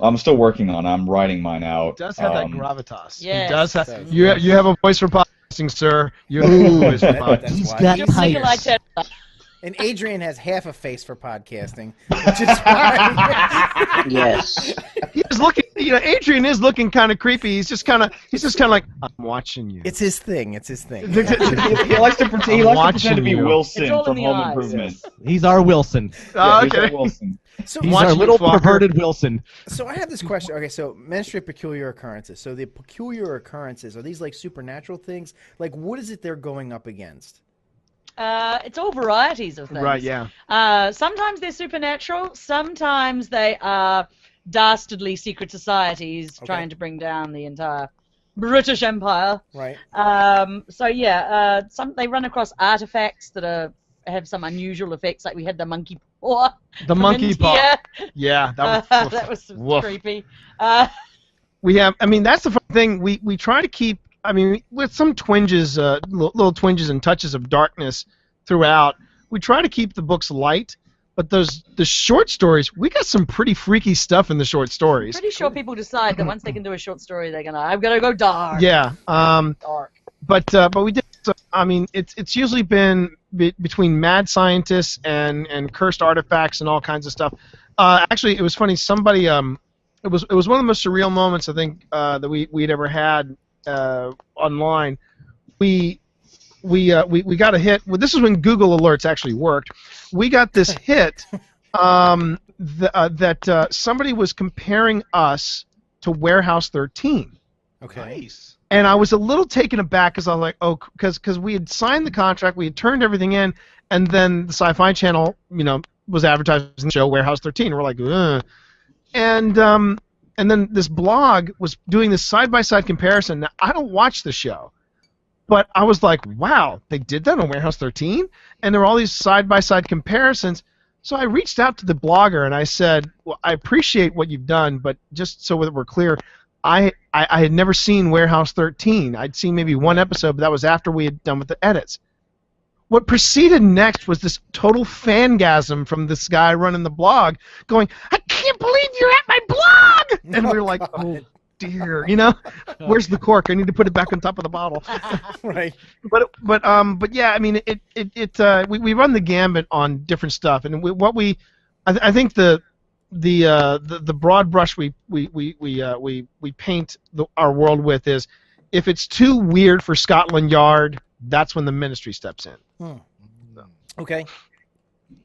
I'm still working on it. I'm writing mine out. He does have that gravitas. Yes. He does have. So- You have a voice for podcasting, sir. You have a voice for podcasting. That's He's why. got Just think like pipes. that. And Adrian has half a face for podcasting, which is why. Yes. He's looking. Adrian is looking kind of creepy. He's just kind of like, I'm watching you. It's his thing. It's his thing. He likes to pretend. He likes to pretend to be you. Wilson It's all from in the Home eyes. Improvement. He's our Wilson. Oh, He's okay. our Wilson. So, He's Watch our me, little fucker. perverted Wilson. so I have this question. Okay, so Ministry of Peculiar Occurrences. So the peculiar occurrences, are these like supernatural things? Like, what is it they're going up against? It's all varieties of things. Right. Yeah. Sometimes they're supernatural. Sometimes they are dastardly secret societies trying to bring down the entire British Empire. Right. They run across artifacts that have some unusual effects, like we had the monkey paw. The from monkey paw. India. Yeah. That was woof. creepy. We have. I mean, that's the fun thing. We try to keep I mean, with some twinges, little twinges and touches of darkness throughout, we try to keep the books light. But the short stories, we got some pretty freaky stuff in the short stories. Pretty sure people decide that once they can do a short story, I'm gonna go dark. Yeah. Dark. But we did. So, I mean, it's usually been between mad scientists and cursed artifacts and all kinds of stuff. Actually, it was funny. Somebody it was one of the most surreal moments I think that we'd ever had online. We got a hit. Well, this is when Google Alerts actually worked. We got this hit that somebody was comparing us to Warehouse 13. Okay. Nice. And I was a little taken aback because I was like, oh, because we had signed the contract, we had turned everything in, and then the Sci-Fi Channel, was advertising the show Warehouse 13. We're like, ugh. And then this blog was doing this side-by-side comparison. Now, I don't watch the show. But I was like, wow, they did that on Warehouse 13? And there were all these side-by-side comparisons. So I reached out to the blogger and I said, well, I appreciate what you've done, but just so that we're clear, I had never seen Warehouse 13. I'd seen maybe one episode, but that was after we had done with the edits. What proceeded next was this total fangasm from this guy running the blog going, I can't believe you're at my blog! And we were like, oh, dear, where's the cork? I need to put it back on top of the bottle. Right. But yeah, I mean, we run the gambit on different stuff, and I think the broad brush we paint our world with is, if it's too weird for Scotland Yard, that's when the Ministry steps in. Okay.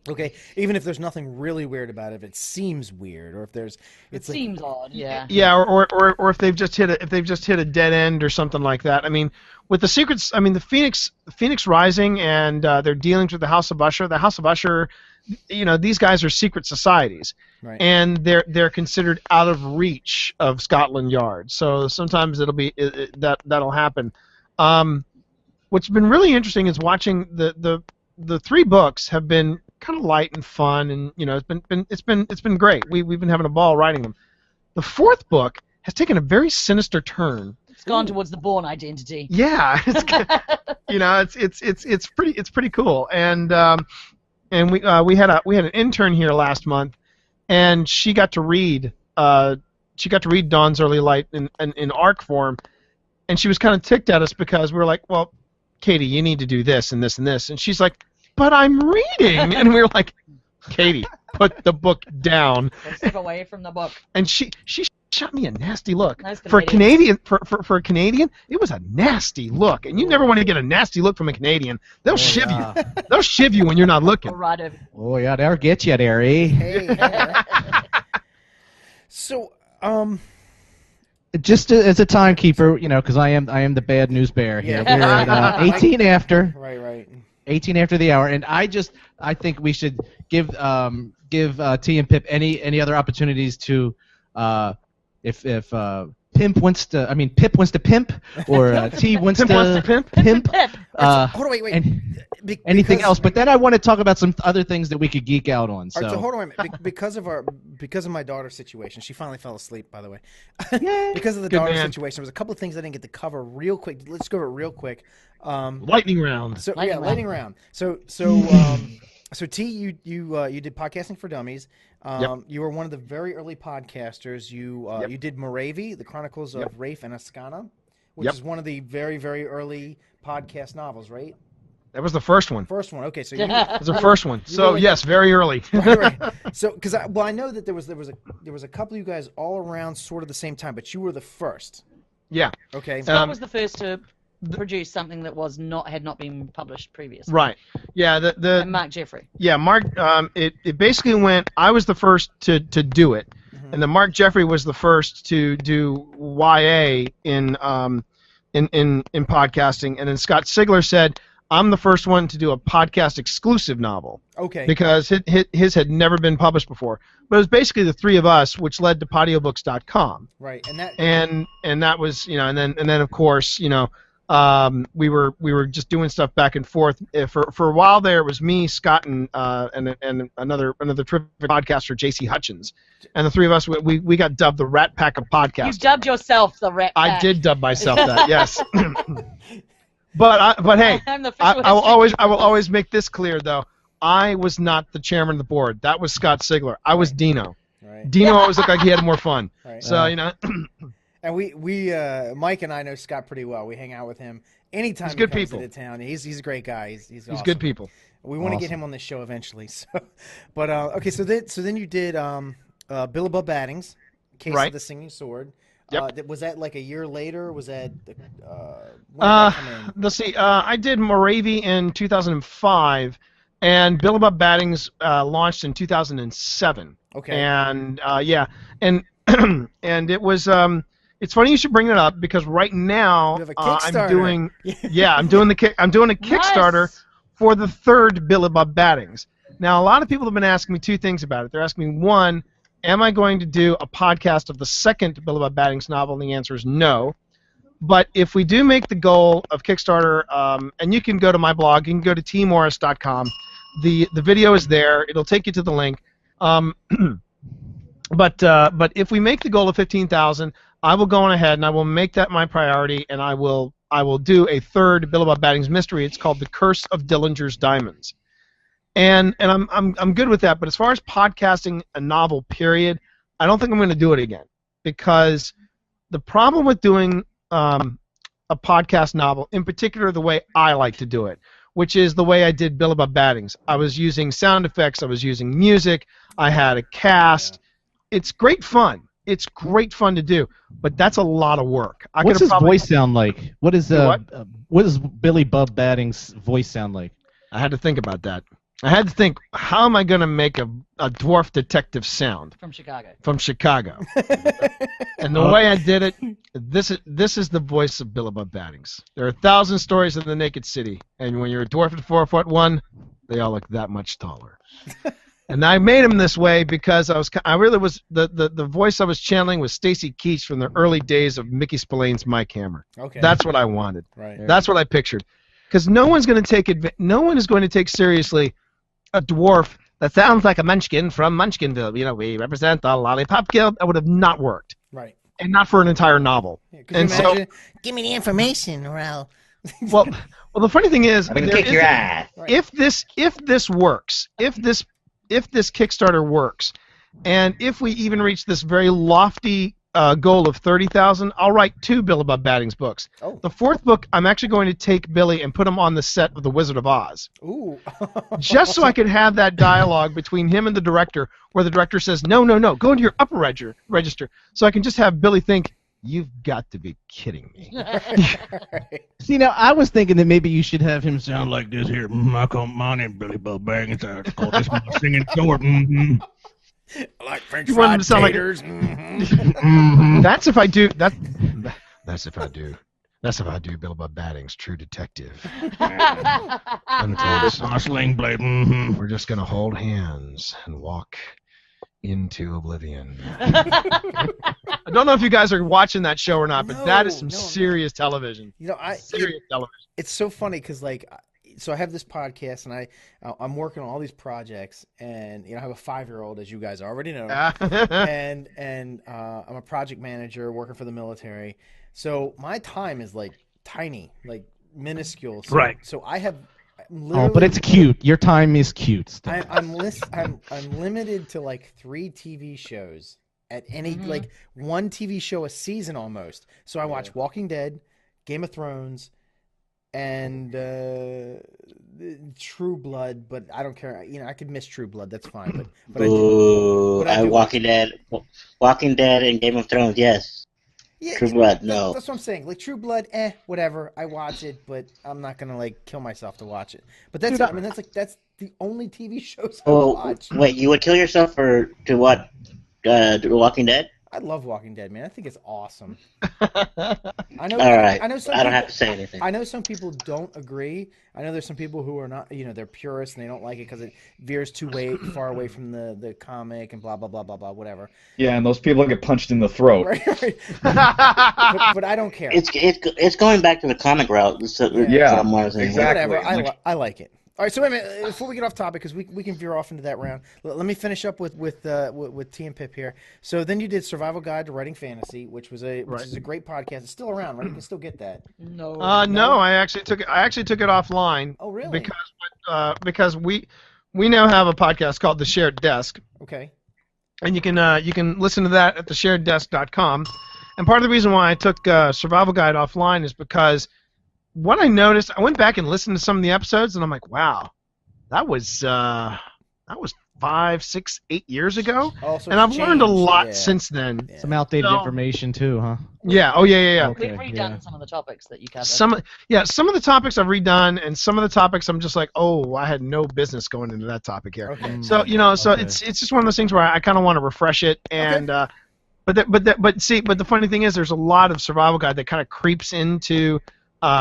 Okay, even if there's nothing really weird about it, if it seems weird, or if it seems odd, yeah. Yeah, or if they've just hit a dead end or something like that. I mean, with the secrets, I mean, the Phoenix Rising and their dealings with the House of Usher. The House of Usher, these guys are secret societies, right. And they're considered out of reach of Scotland Yard. So sometimes that'll happen. What's been really interesting is watching the three books have been kind of light and fun, and it's been great. We've been having a ball writing them. The fourth book has taken a very sinister turn. It's gone towards the Bourne identity. Yeah, it's pretty cool. And we had an intern here last month, and she got to read Dawn's Early Light in ARC form, and she was kind of ticked at us because we were like, well, Katie, you need to do this and this and this, and she's like, but I'm reading, and we were like, Katie, put the book down. Step away from the book. And she shot me a nasty look. Nice for a Canadian, for a Canadian, it was a nasty look, and you never want to get a nasty look from a Canadian. They'll shiv you. They'll shiv you when you're not looking. Right. Oh yeah, they'll get you, Derry. Hey. So, just as a timekeeper, because I am the bad news bearer here. Yeah. We're at 18 after. Right. 18 after the hour, and I think we should give T and Pip any other opportunities to, if Pip wants to pimp, or T wants to pimp. Hold on, wait. Anything else? But then I want to talk about some other things that we could geek out on. So, all right, so hold on a minute. Because of my daughter's situation, she finally fell asleep, by the way. Because of the daughter's situation, there was a couple of things I didn't get to cover real quick. Let's go over it real quick. Lightning round. So lightning round. So T, you did Podcasting for Dummies. Yep. You were one of the very early podcasters. You did Moravi, the Chronicles of Rafe and Ascana, which is one of the very, very early podcast novels, right? That was the first one. First one, okay. So it was the first one. So really, yes, very early. right. So because I know that there was a couple of you guys all around sort of the same time, but you were the first. Yeah. Okay. Scott was the first to produce something that had not been published previously. Right. Yeah. And Mark Jeffrey. Yeah, Mark. It basically went. I was the first to do it, and then Mark Jeffrey was the first to do YA in podcasting, and then Scott Sigler said, I'm the first one to do a podcast exclusive novel. Okay. Because his had never been published before. But it was basically the three of us, which led to Podiobooks.com. Right. And that was, and then of course, We were just doing stuff back and forth. For a while there, it was me, Scott, and another terrific podcaster, J.C. Hutchins, and the three of us we got dubbed the Rat Pack of podcasting. You dubbed yourself the Rat Pack. I did dub myself that, yes. But hey, I'm the I will always make this clear though. I was not the chairman of the board. That was Scott Sigler. I was Dino. Right. Dino always looked like he had more fun. Right. So you know. And we Mike and I know Scott pretty well. We hang out with him anytime He's he good comes people. into town. He's a great guy. He's awesome. good people. We want to get him on the show eventually. So, but okay. So then you did Bill Above Batting's Case Right. of the Singing Sword. Yep. Was that like a year later? Was that when did that come in? Let's see. I did Moravia in 2005, and Bill Above Batting's launched in 2007. Okay. And and and it was. It's funny you should bring it up because right now You have a I'm Kickstarter. doing. I'm doing a Kickstarter Nice. for the third Bill Above Battings. Now a lot of people have been asking me two things about it. They're asking me, one, am I going to do a podcast of the second Bill Above Battings novel? And the answer is no. But if we do make the goal of Kickstarter, and you can go to my blog, you can go to teemorris.com. The video is there. It'll take you to the link. But if we make the goal of 15,000, I will go on ahead and I will make that my priority, and I will do a third Bill Above Batting's mystery. It's called The Curse of Dillinger's Diamonds. And I'm good with that, but as far as podcasting a novel, period, I don't think I'm going to do it again, because the problem with doing a podcast novel, in particular the way I like to do it, which is the way I did Bill Above Battings. I was using sound effects, I was using music, I had a cast. It's great fun. It's great fun to do, but that's a lot of work. What's his voice sound like? What does Billy Above Batting's voice sound like? I had to think about that. I had to think, how am I going to make a dwarf detective sound From Chicago. from Chicago? And the way I did it, this is the voice of Bill Above Battings. There are 1,000 stories in the naked city, and when you're a dwarf at 4'1", they all look that much taller. And I made him this way because the voice I was channeling was Stacy Keach from the early days of Mickey Spillane's Mike Hammer. Okay. That's what I wanted. Right. That's what I pictured. Because no one is going to take seriously a dwarf that sounds like a Munchkin from Munchkinville. You know, we represent the Lollipop Guild. That would have not worked. Right. And not for an entire novel. Yeah, could you And so, imagine? Give me the information, or I'll. well, the funny thing is, I'm gonna there kick your is- ass. if this works, if this Kickstarter works, and if we even reach this very lofty goal of 30,000, I'll write 2 Bill Above Batting's books. Oh. The 4th book, I'm actually going to take Billy and put him on the set of The Wizard of Oz, Ooh. just so I could have that dialogue between him and the director, where the director says, no, go into your upper register, so I can just have Billy think, you've got to be kidding me. See, now I was thinking that maybe you should have him sound like this here. I call my name Billy Above Battings. I call this my singing sword. Mm-hmm. I like French You want him fried to sound like- taters. Mm-hmm. That's if I do that. That's if I do. That's if I do Bill Above Batting's True Detective. Let me tell you something. My sling blade. Mm-hmm. We're just gonna hold hands and walk into oblivion. I don't know if you guys are watching that show or not, but that is some No, serious television. You know, Serious television. it's so funny because so I have this podcast and I'm working on all these projects, and I have a 5-year-old, as you guys already know, and I'm a project manager working for the military, so my time is like tiny, like minuscule. So, Right. So I'm Oh, but it's cute. Your time is cute. Still. I'm limited to like 3 TV shows at any like 1 TV show a season almost. So I watch Walking Dead, Game of Thrones, and True Blood, but I don't care. I could miss True Blood. That's fine. But Ooh, I do Walking Dead, and Game of Thrones, yes. yeah, True Blood, no. That's what I'm saying. Like True Blood, whatever. I watch it, but I'm not gonna like kill myself to watch it. But that's that's the only TV shows I Oh, watch. wait, you would kill yourself to what? The Walking Dead? I love Walking Dead, man. I think it's awesome. I know. All right. I know some. I don't people, have to say anything. I know some people don't agree. I know there's some people who are not. They're purists and they don't like it because it veers far away from the comic and blah blah blah blah blah whatever. Yeah, and those people get punched in the throat. Right. but I don't care. It's going back to the comic route. Yeah, exactly. Whatever. I like it. All right, so wait a minute. Before we get off topic, because we can veer off into that round, let me finish up with Tee and Pip here. So then you did Survival Guide to Writing Fantasy, which is a great podcast. It's still around, right? You can still get that. No. No, I actually took it offline. Oh, really? Because we now have a podcast called The Shared Desk. Okay. And you can listen to that at theshareddesk.com. And part of the reason why I took Survival Guide offline is because what I noticed, I went back and listened to some of the episodes, and I'm like, wow, that was 5, 6, 8 years ago, so and I've learned a lot yeah. since then. Yeah. Some outdated information too, huh? Yeah. Oh yeah. Okay, We've redone some of the topics that you covered. Some of the topics I've redone, and some of the topics I'm just like, oh, I had no business going into that topic here. Okay. So it's just one of those things where I kind of want to refresh it, and but the funny thing is, there's a lot of Survival Guide that kind of creeps into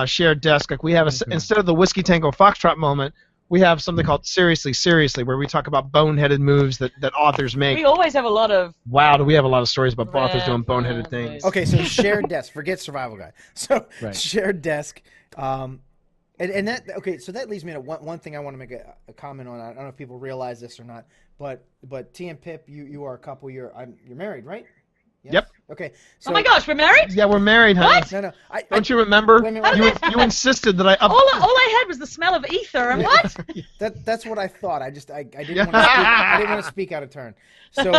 Shared Desk. Like we have instead of the Whiskey Tango Foxtrot moment, we have something called Seriously, where we talk about boneheaded moves that authors make. We always have a lot of... Wow, do we have a lot of stories about authors doing boneheaded things. Okay, so Shared Desk, forget Survival Guide. So Shared Desk, and that, okay, so that leads me to one thing I want to make a comment on. I don't know if people realize this or not, but Tee and Pip, you are a couple. You're married, right? Yes? Yep. Okay. So, oh my gosh, we're married? Yeah, we're married, honey. What? No. Don't you remember? Wait a minute. You insisted that I... All I had was the smell of ether, and what? That's what I thought. I didn't want to speak out of turn. So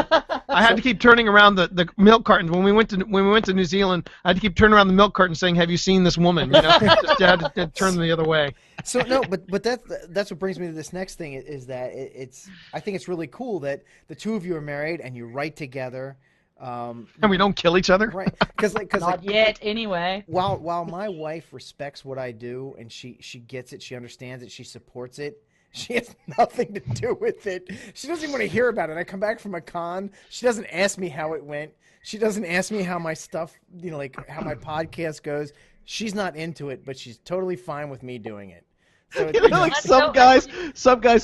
I had to keep turning around the milk cartons when we went to New Zealand. I had to keep turning around the milk carton saying, "Have you seen this woman?" You know, just had to turn them the other way. So no, but that's what brings me to this next thing is that I think it's really cool that the two of you are married and you write together. And we don't kill each other, right? Because Not yet, anyway. While my wife respects what I do and she gets it, she understands it, she supports it. She has nothing to do with it. She doesn't even want to hear about it. I come back from a con. She doesn't ask me how it went. She doesn't ask me how my stuff, how my podcast goes. She's not into it, but she's totally fine with me doing it. So like some guys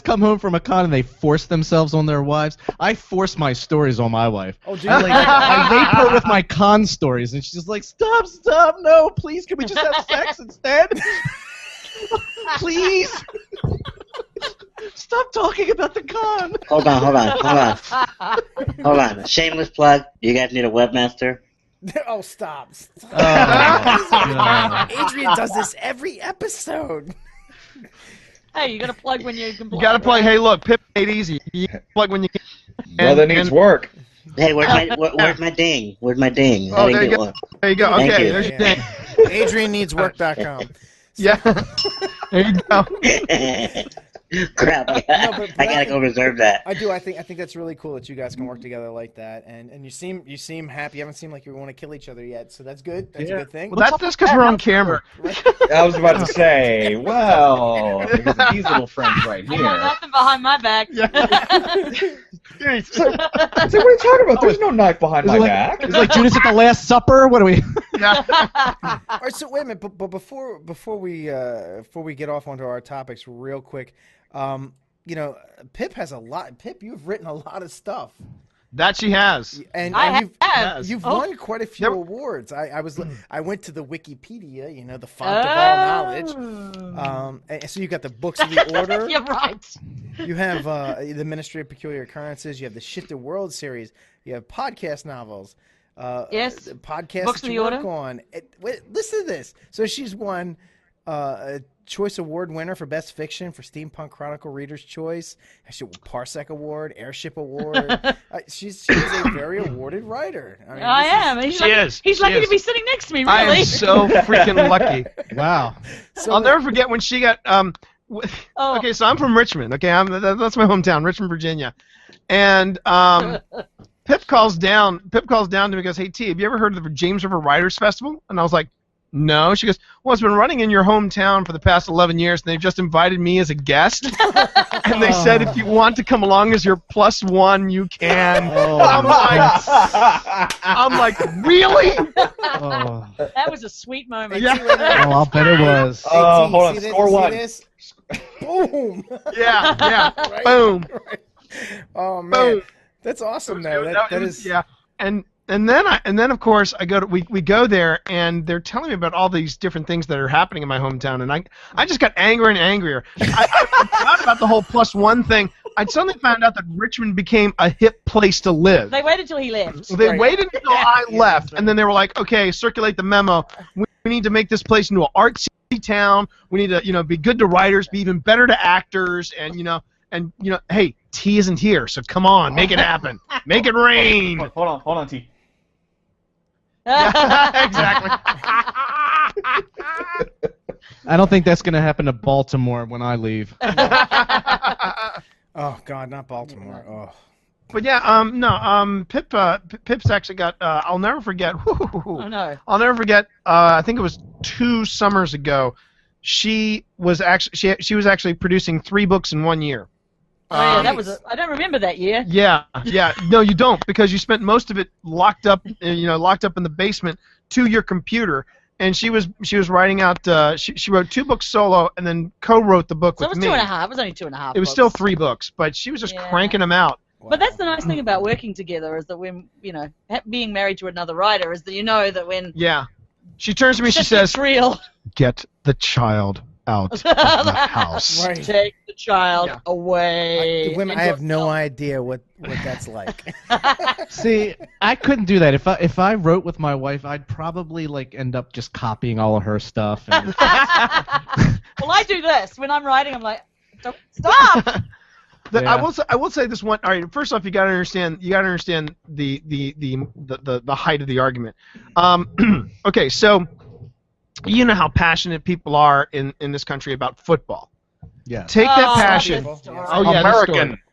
come home from a con and they force themselves on their wives. I force my stories on my wife. Oh, do you? I rape her with my con stories, and she's like, "Stop, no, please, can we just have sex instead? Please, stop talking about the con." Hold on. Shameless plug. You guys need a webmaster. Oh, stop. Oh, Adrian does this every episode. Hey, you got to plug when you can plug. You got to plug. Hey, look, Pip made easy. You plug when you can. Brother needs work. Hey, where's my ding? Where's my ding? Oh, there you go. There you go. Thank Okay, you. there's your ding. AdrianNeedsWork.com. Yeah. There you go. Crap, I gotta go reserve that. I do. I think that's really cool that you guys can work together like that, and you seem happy. You haven't seemed like you want to kill each other yet, so that's good. That's a good thing. Well, that's just because we're on camera. I was about to say, well, these little friends right I here. got nothing behind my back. So what are you talking about? There's no knife behind my back. It's like Judas at the Last Supper. What are we? All right, so wait a minute, but before we get off onto our topics real quick, Pip has a lot. Pip, you've written a lot of stuff. That she has. And I have. You've won quite a few awards. I went to the Wikipedia, the font of all knowledge. And so you got the Books of the Order. You're right. You have the Ministry of Peculiar Occurrences. You have the Shifted World series. You have podcast novels. Yes. Podcasts Books that of you the work Order. on. Wait, listen to this. So she's won a Choice Award winner for Best Fiction for Steampunk Chronicle Reader's Choice. She won Parsec Award, Airship Award. She's a very awarded writer. I mean, I am. He's lucky to be sitting next to me, really. I am so freaking lucky. Wow. So I'll never forget when she got. Okay, so I'm from Richmond. Okay, that's my hometown, Richmond, Virginia, and Pip calls down to me and goes, "Hey T, have you ever heard of the James River Writers Festival?" And I was like, no. She goes, well, it's been running in your hometown for the past 11 years, and they've just invited me as a guest. And they said if you want to come along as your +1, you can. I'm like, really? Oh, That was a sweet moment. Yeah. I'll bet it was. Hold on, score one. Boom. Yeah. Right? Boom. Right. Oh man, Boom. that's awesome though. That is. Yeah. And then of course we go there, and they're telling me about all these different things that are happening in my hometown, and I just got angrier and angrier. I forgot about the whole +1 thing. I suddenly found out that Richmond became a hip place to live. They waited till he left. They waited until I left, and then they were like, okay, circulate the memo. We need to make this place into an artsy town. We need to be good to writers, be even better to actors, and hey, T isn't here, so come on, make it happen. Make it rain. Hold on, T. Yeah, exactly. I don't think that's going to happen to Baltimore when I leave. Oh God, not Baltimore. Oh. But yeah, Pip's actually got. I'll never forget. Oh no. I'll never forget. I think it was 2 summers ago. She was actually producing 3 books in 1 year. Oh yeah, that was. I don't remember that year. Yeah. No, you don't, because you spent most of it locked up in the basement to your computer. And she was writing out. She wrote 2 books solo, and then co-wrote the book So with it was me. 2.5. It was only 2.5. It was still 3 books, but she was just cranking them out. But that's the nice thing about working together, is that when being married to another writer, is that that when She turns to me. She says, it's real. "Get the child out of the house." Right. Take the child away. Women, I have no idea what that's like. See, I couldn't do that. If I wrote with my wife, I'd probably end up just copying all of her stuff. And... Well, I do this when I'm writing. I'm like, don't stop. I will say this one. All right, first off, you got to understand the height of the argument. Okay, so you know how passionate people are in this country about football. Yeah. Take that passion.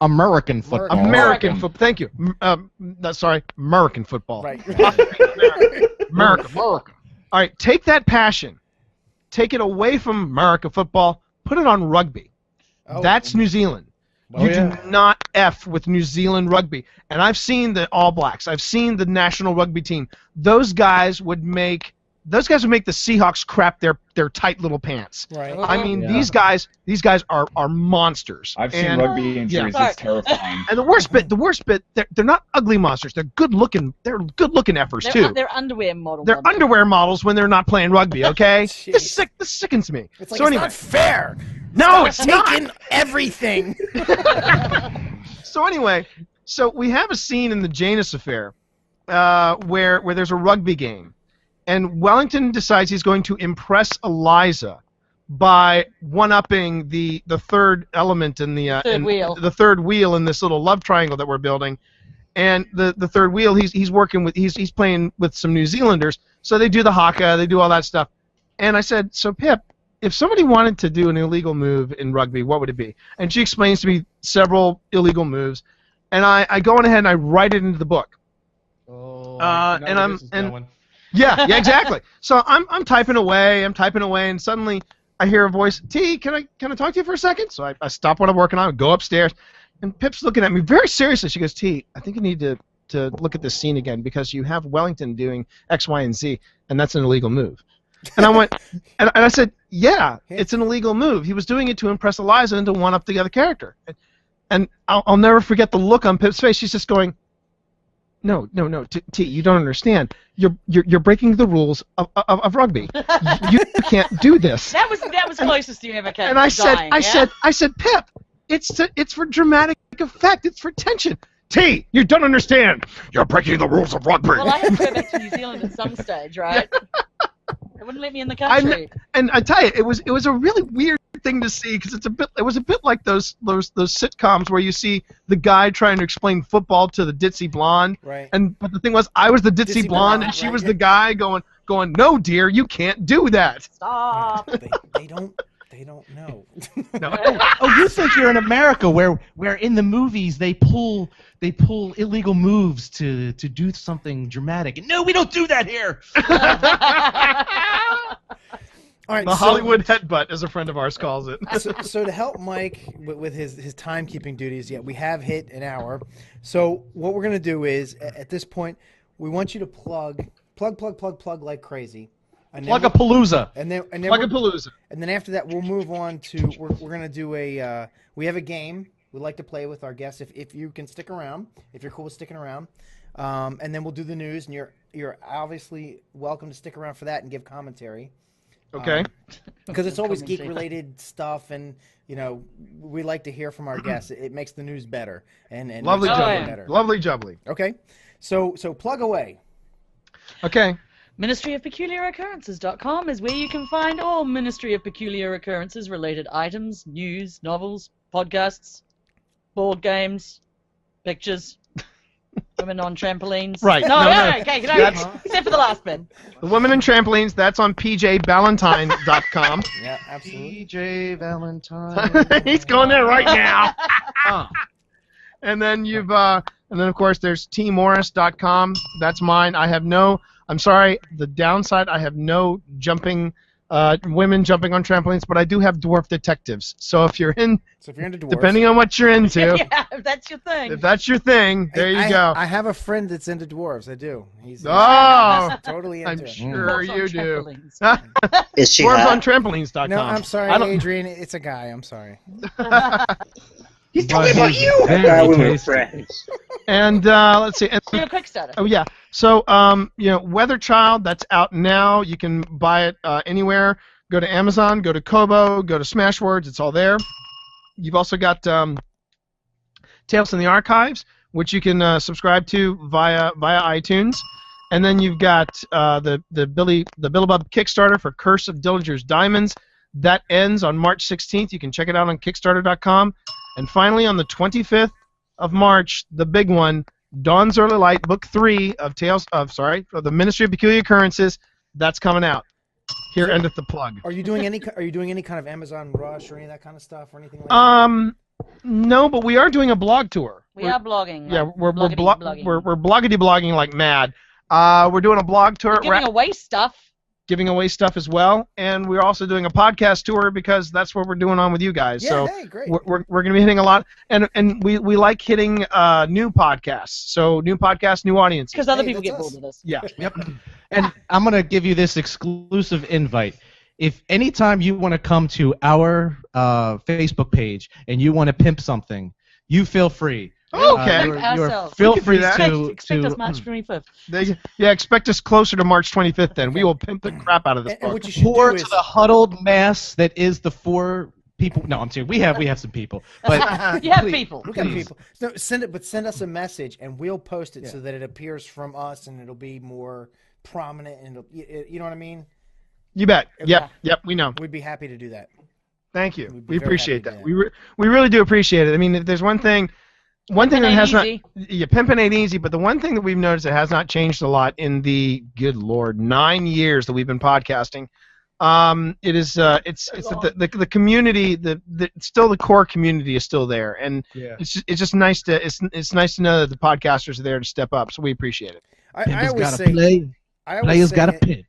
American football. American football. Thank you. Sorry, American football. Right. American. All right, take that passion. Take it away from American football. Put it on rugby. Oh. That's New Zealand. You do not F with New Zealand rugby. And I've seen the All Blacks. I've seen the national rugby team. Those guys would make the Seahawks crap their tight little pants. Right. I mean, these guys are monsters. I've seen rugby injuries. It's terrifying. And the worst bit, they're not ugly monsters. They're good looking. They're good looking effers too. They're underwear models. They're underwear models when they're not playing rugby. Okay. This sickens me. It's like, so anyway, not fair. no, it's taking not. everything. So anyway, we have a scene in the Janus affair where there's a rugby game, and Wellington decides he's going to impress Eliza by one-upping the third element in the third wheel in this little love triangle that we're building. And the third wheel, he's working with he's playing with some New Zealanders, so they do the haka, they do all that stuff. And I said, so Pip, if somebody wanted to do an illegal move in rugby, what would it be? And she explains to me several illegal moves, and I go on ahead and I write it into the book. Oh, Yeah, exactly. So I'm typing away, and suddenly I hear a voice. T, can I talk to you for a second? So I stop what I'm working on, go upstairs, and Pip's looking at me very seriously. She goes, T, I think you need to look at this scene again, because you have Wellington doing X, Y, and Z, and that's an illegal move. And I went, and I said, yeah, it's an illegal move. He was doing it to impress Eliza and to one-up the other character. And I'll never forget the look on Pip's face. She's just going, no, T, you don't understand. You're breaking the rules of rugby. You can't do this. That was closest you ever came. And I said, Pip, it's for dramatic effect. It's for tension. T, you don't understand. You're breaking the rules of rugby. Well, I had to go back to New Zealand at some stage, right? They wouldn't let me in the country. And I tell you, it was a really weird thing to see, because it was a bit like those sitcoms where you see the guy trying to explain football to the ditzy blonde. Right. But the thing was, I was the ditzy blonde, and she was the guy going, no, dear, you can't do that. Stop. They don't know. No. Oh, you think you're in America where in the movies they pull illegal moves to do something dramatic. No, we don't do that here. All right, The Hollywood headbutt, as a friend of ours calls it. So to help Mike with his timekeeping duties, we have hit an hour. So what we're going to do is, at this point, we want you to plug like crazy. Plug-a-palooza. And then Plug-a-palooza. And then after that, we'll move on to we're going to do we have a game we like to play with our guests. If you can stick around, if you're cool with sticking around, and then we'll do the news, and you're obviously welcome to stick around for that and give commentary. Okay. Because it's always geek-related stuff, and we like to hear from our guests. It makes the news better and Lovely makes the show jubbly. better. Lovely jubbly. Okay, so plug away. Okay. Ministry of Peculiar Occurrences.com is where you can find all Ministry of Peculiar Occurrences related items, news, novels, podcasts, board games, pictures, women on trampolines. Right. No, No. okay, except for the last bit. The women in trampolines, that's on pjballantine.com. Yeah, absolutely. PJ Valentine. He's going there right now. Oh. And then of course there's teemorris.com. That's mine. I'm sorry, the downside, I have no women jumping on trampolines, but I do have dwarf detectives. So if you're into dwarves, depending on what you're into, Yeah, if that's your thing. if that's your thing, there you go. I have a friend that's into dwarves. I do. He's totally into I'm it. sure Dwarves on you do. trampolines. Is she Dwarves hot? on trampolines.com. No, I'm sorry, I don't- Adrian. It's a guy. I'm sorry. He's talking about you. I Very thought we were tasty. friends. And let's see. And, Do a quick starter. oh yeah. So Weather Child, that's out now. You can buy it anywhere. Go to Amazon, go to Kobo, go to Smashwords. It's all there. You've also got Tales from the Archives, which you can subscribe to via iTunes. And then you've got the Billabub Kickstarter for Curse of Dillinger's Diamonds. That ends on March 16th. You can check it out on Kickstarter.com. And finally, on the 25th of March, the big one, Dawn's Early Light, Book 3 of the Ministry of Peculiar Occurrences. That's coming out. Here endeth the plug. Are you doing any kind of Amazon Rush or any of that kind of stuff or anything like that? No, but we are doing a blog tour. We are blogging. Yeah, we're bloggity-blogging. bloggity blogging like mad. We're doing a blog tour. We're giving away stuff. Giving away stuff as well, and we're also doing a podcast tour because that's what we're doing on with you guys. Yeah, so hey, great. we're going to be hitting a lot, and we like hitting new podcasts. So new podcasts, new audiences. Because other Hey, people that's get us. bored with us. Yeah. Yep. And I'm going to give you this exclusive invite. If anytime you want to come to our Facebook page and you want to pimp something, you feel free. Okay. You're Ourselves. feel We can do free that. to Expect us March 25th. Expect us closer to March 25th. Then we will pimp the crap out of this And book. what you should pour do to is the huddled mass that is the 4 people. No, I'm serious. We have some people, but You have please, people. look at please. people. No, send us a message and we'll post it so that it appears from us and it'll be more prominent and you know what I mean? You bet. Yeah. Yep. We know. We'd be happy to do that. Thank you. We'd be We very appreciate happy to that. do We really do appreciate it. I mean, if there's one thing that ain't has easy. pimping ain't easy, but the one thing that we've noticed that has not changed a lot in the good Lord 9 years that we've been podcasting, it's that the community, still the core community is still there, and it's just nice to it's nice to know that the podcasters are there to step up. So we appreciate it. I Pimpers always gotta say play. I always Players say gotta it- pimp.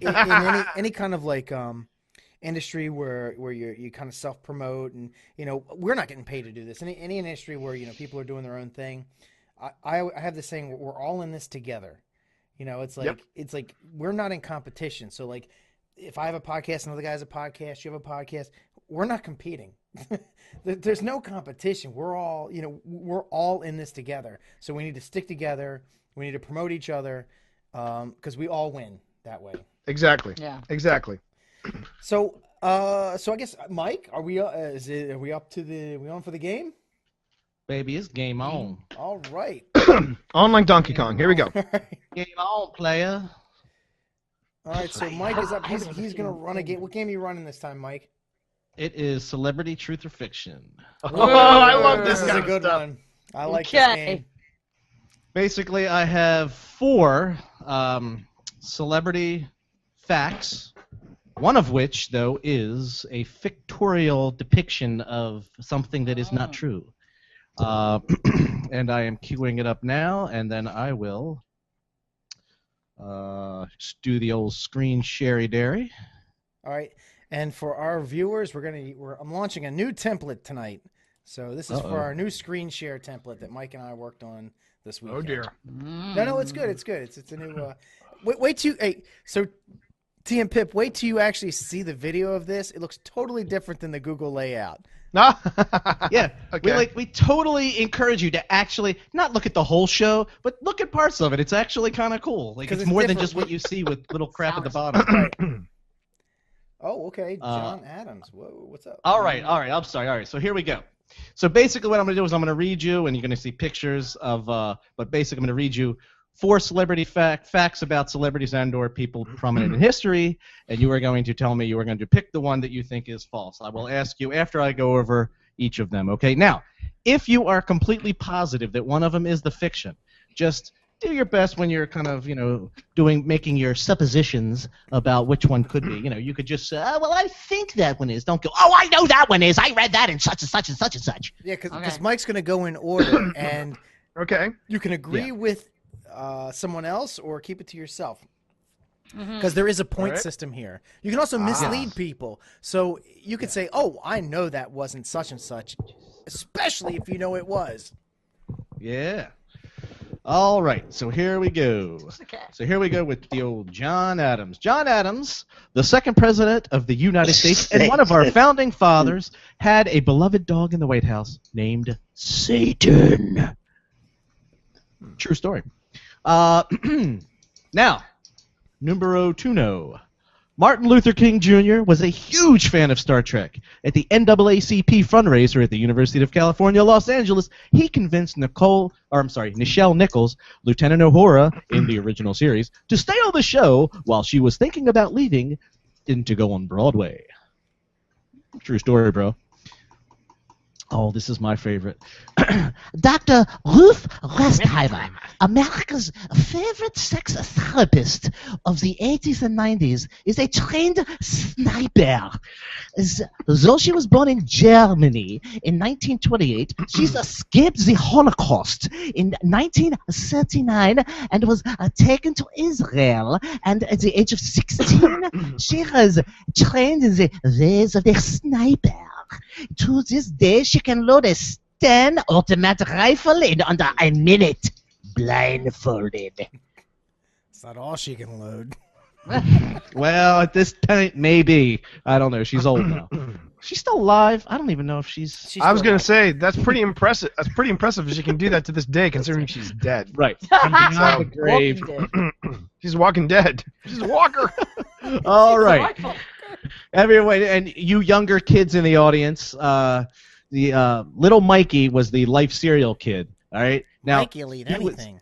in any kind of like industry where you kind of self promote and we're not getting paid to do this. Any industry where people are doing their own thing, I have this saying, we're all in this together. It's like it's like we're not in competition. So like if I have a podcast, another guy has a podcast, you have a podcast, we're not competing. There's no competition. We're all in this together. So we need to stick together. We need to promote each other because we all win that way. Exactly. Yeah. Exactly. So I guess Mike, are we on for the game? Baby, it's game on. All right. On like Donkey Kong. Here we go. Game on, player. All right. So Mike is up. He's gonna run a game. What game are you running this time, Mike? It is Celebrity Truth or Fiction. Oh, I love This this is a kind of good stuff. one. I like this Okay. game. Basically, I have 4 celebrity facts, one of which, though, is a fictorial depiction of something that is not true. And I am queuing it up now, and then I will just do the old screen sherry-dairy. All right. And for our viewers, I'm launching a new template tonight. So this is for our new screen share template that Mike and I worked on this week. Oh dear. No, it's good. It's good. It's a new. Wait till so T and Pip, wait till you actually see the video of this. It looks totally different than the Google layout. No. Yeah, Okay. we totally encourage you to actually not look at the whole show, but look at parts of it. It's actually kind of cool. Like 'Cause it's it's more than different. just what you see with little crap at the bottom. Oh, okay. John Adams. Whoa, what's up? All right. I'm sorry. All right, so here we go. So basically, what I'm going to do is I'm going to read you, and you're going to see pictures of. But basically, I'm going to read you 4 celebrity facts about celebrities and/or people prominent in history, and you are going to tell me you are going to pick the one that you think is false. I will ask you after I go over each of them. Okay. Now, if you are completely positive that one of them is the fiction, just do your best when you're kind of, making your suppositions about which one could be. You could just say, oh, well, I think that one is. Don't go, oh, I know that one is. I read that in such and such and such and such. Yeah, because Mike's going to go in order, and Okay. you can agree with someone else or keep it to yourself. Because there is a point system here. You can also mislead people. So you could say, oh, I know that wasn't such and such, especially if you know it was. Yeah. All right, so here we go. So here we go with the old John Adams. John Adams, the second president of the United States and one of our founding fathers, had a beloved dog in the White House named Satan. True story. Now, numero uno. Martin Luther King Jr. was a huge fan of Star Trek. At the NAACP fundraiser at the University of California, Los Angeles, he convinced Nichelle Nichols, Lieutenant Uhura in the original series, to stay on the show while she was thinking about leaving and to go on Broadway. True story, bro. Oh, this is my favorite. Dr. Ruth Westheimer, America's favorite sex therapist of the 80s and 90s, is a trained sniper. Though she was born in Germany in 1928, she escaped the Holocaust in 1939 and was taken to Israel. And at the age of 16, she was trained in the ways of a sniper. To this day, she can load a Sten automatic rifle in under a minute, blindfolded. It's not all she can load. Well, at this point, maybe. I don't know. She's old now. She's still alive. I don't even know if she's I was going to say, that's pretty impressive. That's pretty impressive if she can do that to this day, considering she's dead. right. From beyond the grave. She's walking dead. She's a walker. All right. Everyone, and you younger kids in the audience, the little Mikey was the Life cereal kid. All right. Now, Mikey will eat anything.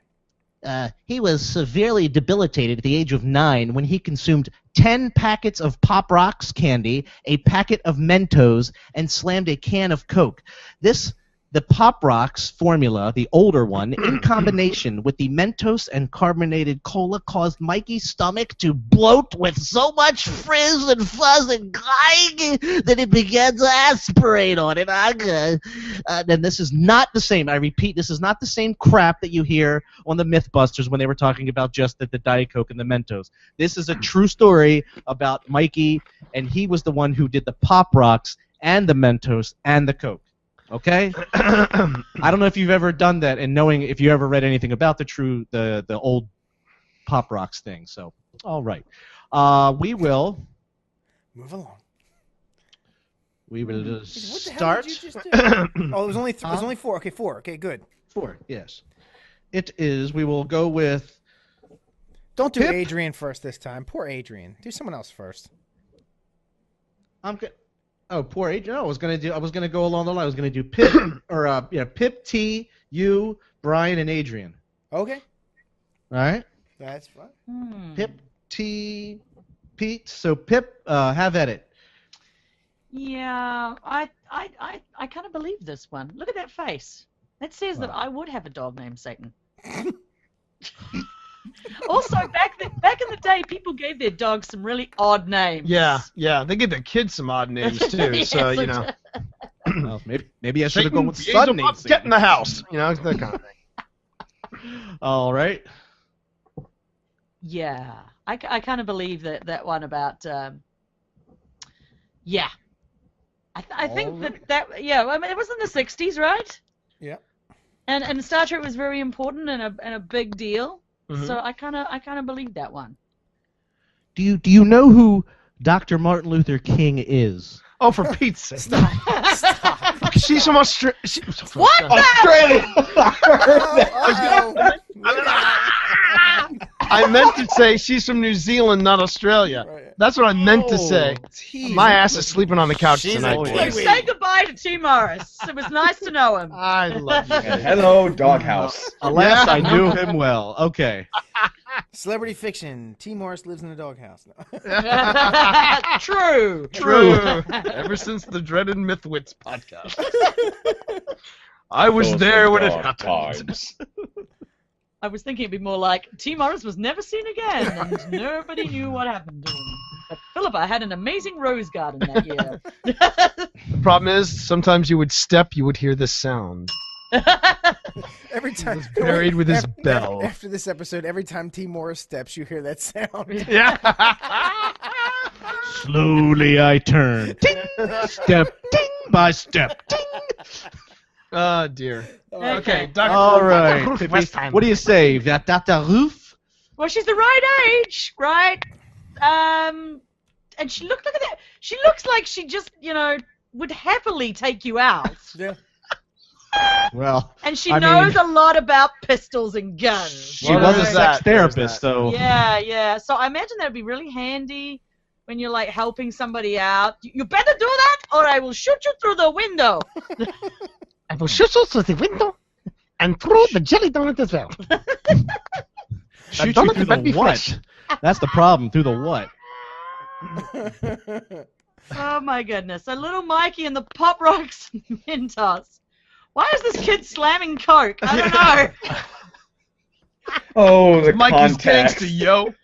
He was severely debilitated at the age of 9 when he consumed 10 packets of Pop Rocks candy, a packet of Mentos, and slammed a can of Coke. The Pop Rocks formula, the older one, in combination with the Mentos and carbonated cola, caused Mikey's stomach to bloat with so much frizz and fuzz and crying that it began to aspirate on it. And this is not the same. I repeat, this is not the same crap that you hear on the Mythbusters when they were talking about just the Diet Coke and the Mentos. This is a true story about Mikey, and he was the one who did the Pop Rocks and the Mentos and the Coke. Okay? I don't know if you've ever done that and knowing if you ever read anything about the old Pop Rocks thing. So, all right. We will Move along. We will What the start. hell did you just do? Oh, it was only it was only 4. Okay, 4. Okay, good. 4, yes. It is. We will go with. Don't do Pip? Adrian first this time. Poor Adrian. Do someone else first. I'm good. Oh, poor Adrian. No, I was gonna go along the line. I was gonna do Pip or Pip, T, you, Brian, and Adrian. Okay, All right. that's fine. Pip, T, Pete. So Pip, have at it. Yeah, I kind of believe this one. Look at that face. That says that I would have a dog named Satan. Also, back in the day, people gave their dogs some really odd names. Yeah. They give their kids some odd names too. Yes, So they Well, maybe I should have gone with Satan, son names. get in the house. That kind of thing. All right. Yeah, I kind of believe that one about Yeah. I think that yeah, I mean, it was in the 60s, right? Yeah. And Star Trek was very important and a big deal. Mhm. So I kind of believe that one. Do you know who Dr. Martin Luther King is? Oh, for Pete's sake! Stop. She's from Australia. What? Australia! I meant to say she's from New Zealand, not Australia. Right. That's what I meant to say. Jeez. My ass is sleeping on the couch She's tonight. a So boys. Kiwi. say goodbye to Tee Morris. It was nice to know him. I love you. And hello, doghouse. Alas, Yeah. I knew him well. Okay. Celebrity fiction. T. Morris lives in a doghouse. No. True. True. Ever since the dreaded MythWits podcast. I was Those there were when it dark happened. times. I was thinking it'd be more like Tee Morris was never seen again, and nobody knew what happened to him. But Philippa had an amazing rose garden that year. The problem is, sometimes you would step, you would hear this sound. Every time buried with his after, bell. After this episode, every time T. Morris steps, you hear that sound. Yeah. Slowly I turn. Ting! Step, ting by step. Ting! Oh, dear. Okay. Okay, Dr. All right. Ruth Pippi, Westheim. what do you say? Dr. Roof? Well, she's the right age, right? And she look at that. She looks like she just, would happily take you out. Yeah. Well, And she I knows mean- a lot about pistols and guns. she Well, was a there's sex that, there's therapist, that. so Yeah. So I imagine that'd be really handy when you're like helping somebody out. You better do that, or I will shoot you through the window. I will shoot you through the window and throw the jelly donut as well. shoot you donut through might be the what? fresh. That's the problem. Through the what? Oh my goodness! So little Mikey and the Pop Rocks Mentos. Why is this kid slamming Coke? I don't know. Oh, the Mikey's context. gangster, yo.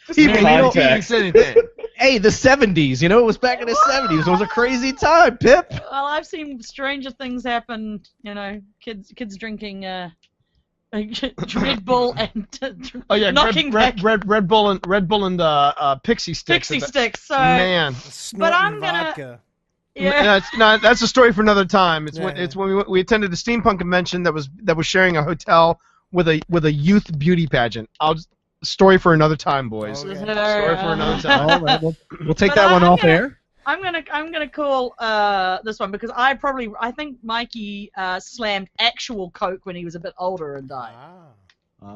The He context. anything. Hey, the 70s. It was back in the 70s. It was a crazy time, Pip. Well, I've seen stranger things happen. Kids drinking Red Bull and Oh yeah, knocking back Red Bull and Pixie sticks. pixie sticks. So Man, Snorting I'm gonna- vodka. yeah. that's a story for another time. It's Yeah. when we attended a steampunk convention that was sharing a hotel with a youth beauty pageant. Story for another time, boys. Okay. Story for another time. All right, we'll take But that one I'm off gonna- air. I'm gonna call this one because I think Mikey slammed actual Coke when he was a bit older and died.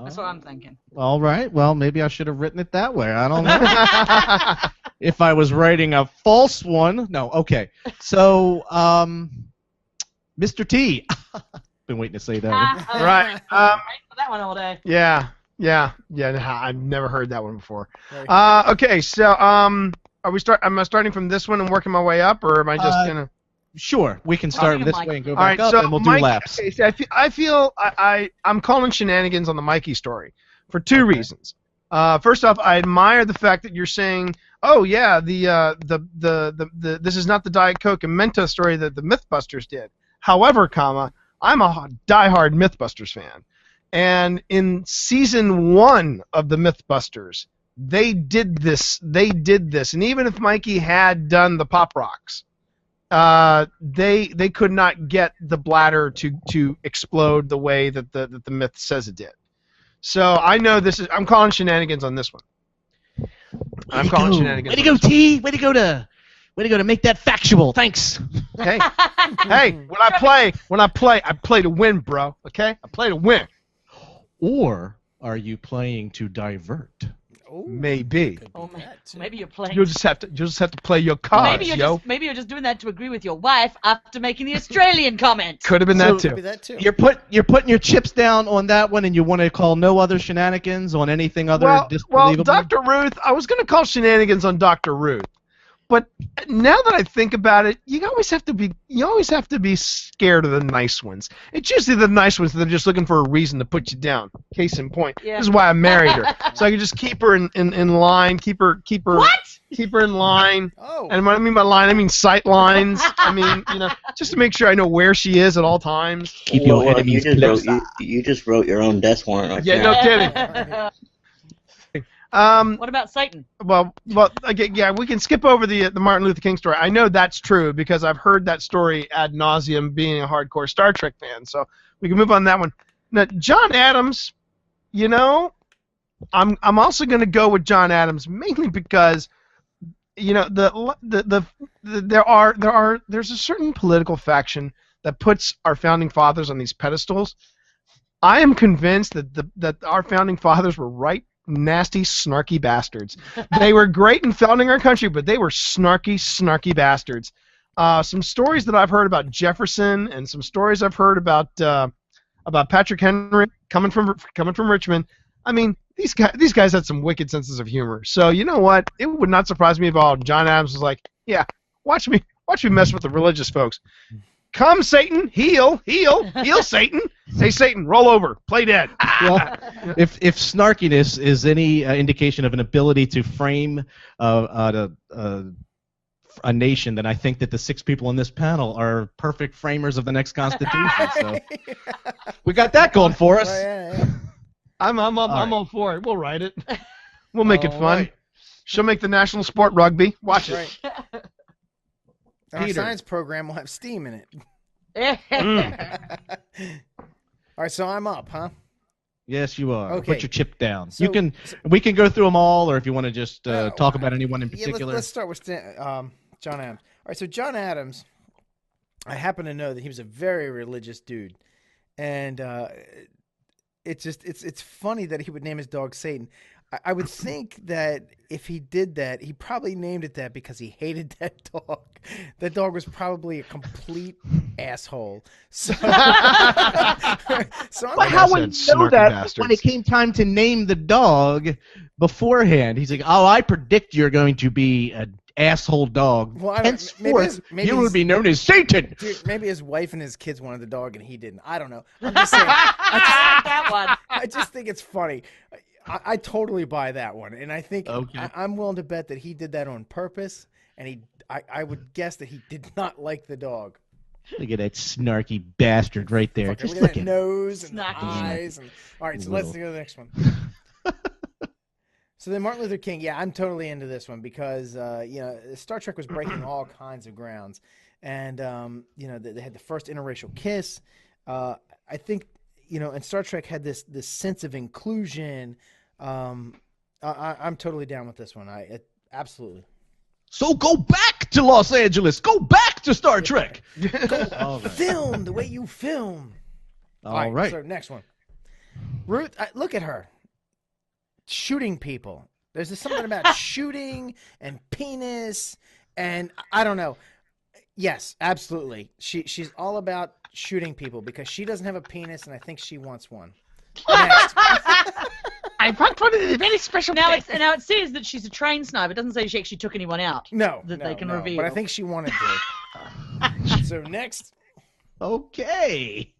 That's what I'm thinking. All right. Well, maybe I should have written it that way. I don't know. If I was writing a false one. No. Okay. So, Mr. T. Been waiting to say that one. Right. That one all day. Yeah. I've never heard that one before. Right. Okay, so am I starting from this one and working my way up, or am I just gonna? Sure. We can start Okay, this Mike. way and go All back right, up, so and we'll Mike, do laps. okay, so I'm calling shenanigans on the Mikey story for two reasons. First off, I admire the fact that you're saying, oh yeah, the this is not the Diet Coke and Mentos story that the MythBusters did. However, I'm a diehard MythBusters fan, and in season 1 of the MythBusters, they did this, and even if Mikey had done the Pop Rocks, they could not get the bladder to explode the way that the myth says it did. So I know I'm calling shenanigans on this one. I'm calling shenanigans. Way to go, T. Way to go to make that factual. Thanks. Hey, when I play to win, bro. Okay, I play to win. Or are you playing to divert? Ooh, Maybe. could be Oh, man. that, too. Maybe you're playing. You'll just have to play your cards, Maybe you're just doing that to agree with your wife after making the Australian comment. Could have been So- that Could be too. that too. You're putting your chips down on that one, and you want to call no other shenanigans on anything other Well, disbelievable? Dr. Ruth, I was gonna call shenanigans on Dr. Ruth, but now that I think about it, you always have to be scared of the nice ones. It's usually the nice ones that are just looking for a reason to put you down. Case in point, Yeah. This is why I married her, so I could just keep her in line, keep her What? keep her in line. Oh. And when I mean by line, I mean sight lines. I mean, just to make sure I know where she is at all times. Keep your Well, enemies you close. you just wrote your own death warrant. Right Yeah, there. no kidding. What about Satan? Well, again, yeah, we can skip over the Martin Luther King story. I know that's true because I've heard that story ad nauseum being a hardcore Star Trek fan. So we can move on that one. Now, John Adams, you know, I'm also going to go with John Adams mainly because, you know, there's a certain political faction that puts our founding fathers on these pedestals. I am convinced that our founding fathers were right nasty, snarky bastards. They were great in founding our country, but they were snarky bastards. Some stories that I've heard about Jefferson and some stories I've heard about Patrick Henry coming from Richmond. I mean, these guys had some wicked senses of humor. So you know what? It would not surprise me if all John Adams was like, yeah, watch me mess with the religious folks. Come, Satan, heal, Satan. Hey, Satan, roll over, play dead. Well, if snarkiness is any indication of an ability to frame a nation, then I think that the 6 people in this panel are perfect framers of the next Constitution. So we got that going for us. Yeah. I'm all for it. We'll write it. We'll make it fun. Right. She'll make the national sport rugby. Watch it. Right. Our science program will have STEAM in it. All right, so I'm up, huh? Yes, you are. Okay. Put your chip down. So- We can go through them all, or if you want to just talk about anyone in Yeah, particular. let's start with John Adams. All right, so John Adams, I happen to know that he was a very religious dude, and it's funny that he would name his dog Satan. I would think that if he did that, he probably named it that because he hated that dog. That dog was probably a complete asshole. So, so But how would you know that when it came time to name the dog beforehand? He's like, "Oh, I predict you're going to be an asshole dog. Well, I don't- Henceforth, maybe you will his- be known as Satan." Dude, maybe his wife and his kids wanted the dog and he didn't. I don't know. I'm just saying. That one. I just think it's funny. I totally buy that one, and I think Okay. I'm willing to bet that he did that on purpose, and I would guess that he did not like the dog. Look at that snarky bastard right there. Fuck, Just look look at that at nose and the Snarky. eyes. And, all right, so Little. let's go to the next one. So then Martin Luther King, yeah, I'm totally into this one because you know, Star Trek was breaking all kinds of grounds, and you know, they had the first interracial kiss. I think, you know, and Star Trek had this sense of inclusion. I'm totally down with this one. Absolutely. So go back to Los Angeles. Go back to Star Trek. All right. Film the way you film. All right. So next one, Ruth. Look at her shooting people. There's this something about shooting and penis, and I don't know. Yes, absolutely. She's all about shooting people because she doesn't have a penis, and I think she wants one. Next. I brought one of the very special. Now it says that she's a trained sniper. It doesn't say she actually took anyone out. No, That they can no, reveal. But I think she wanted to. So next. Okay.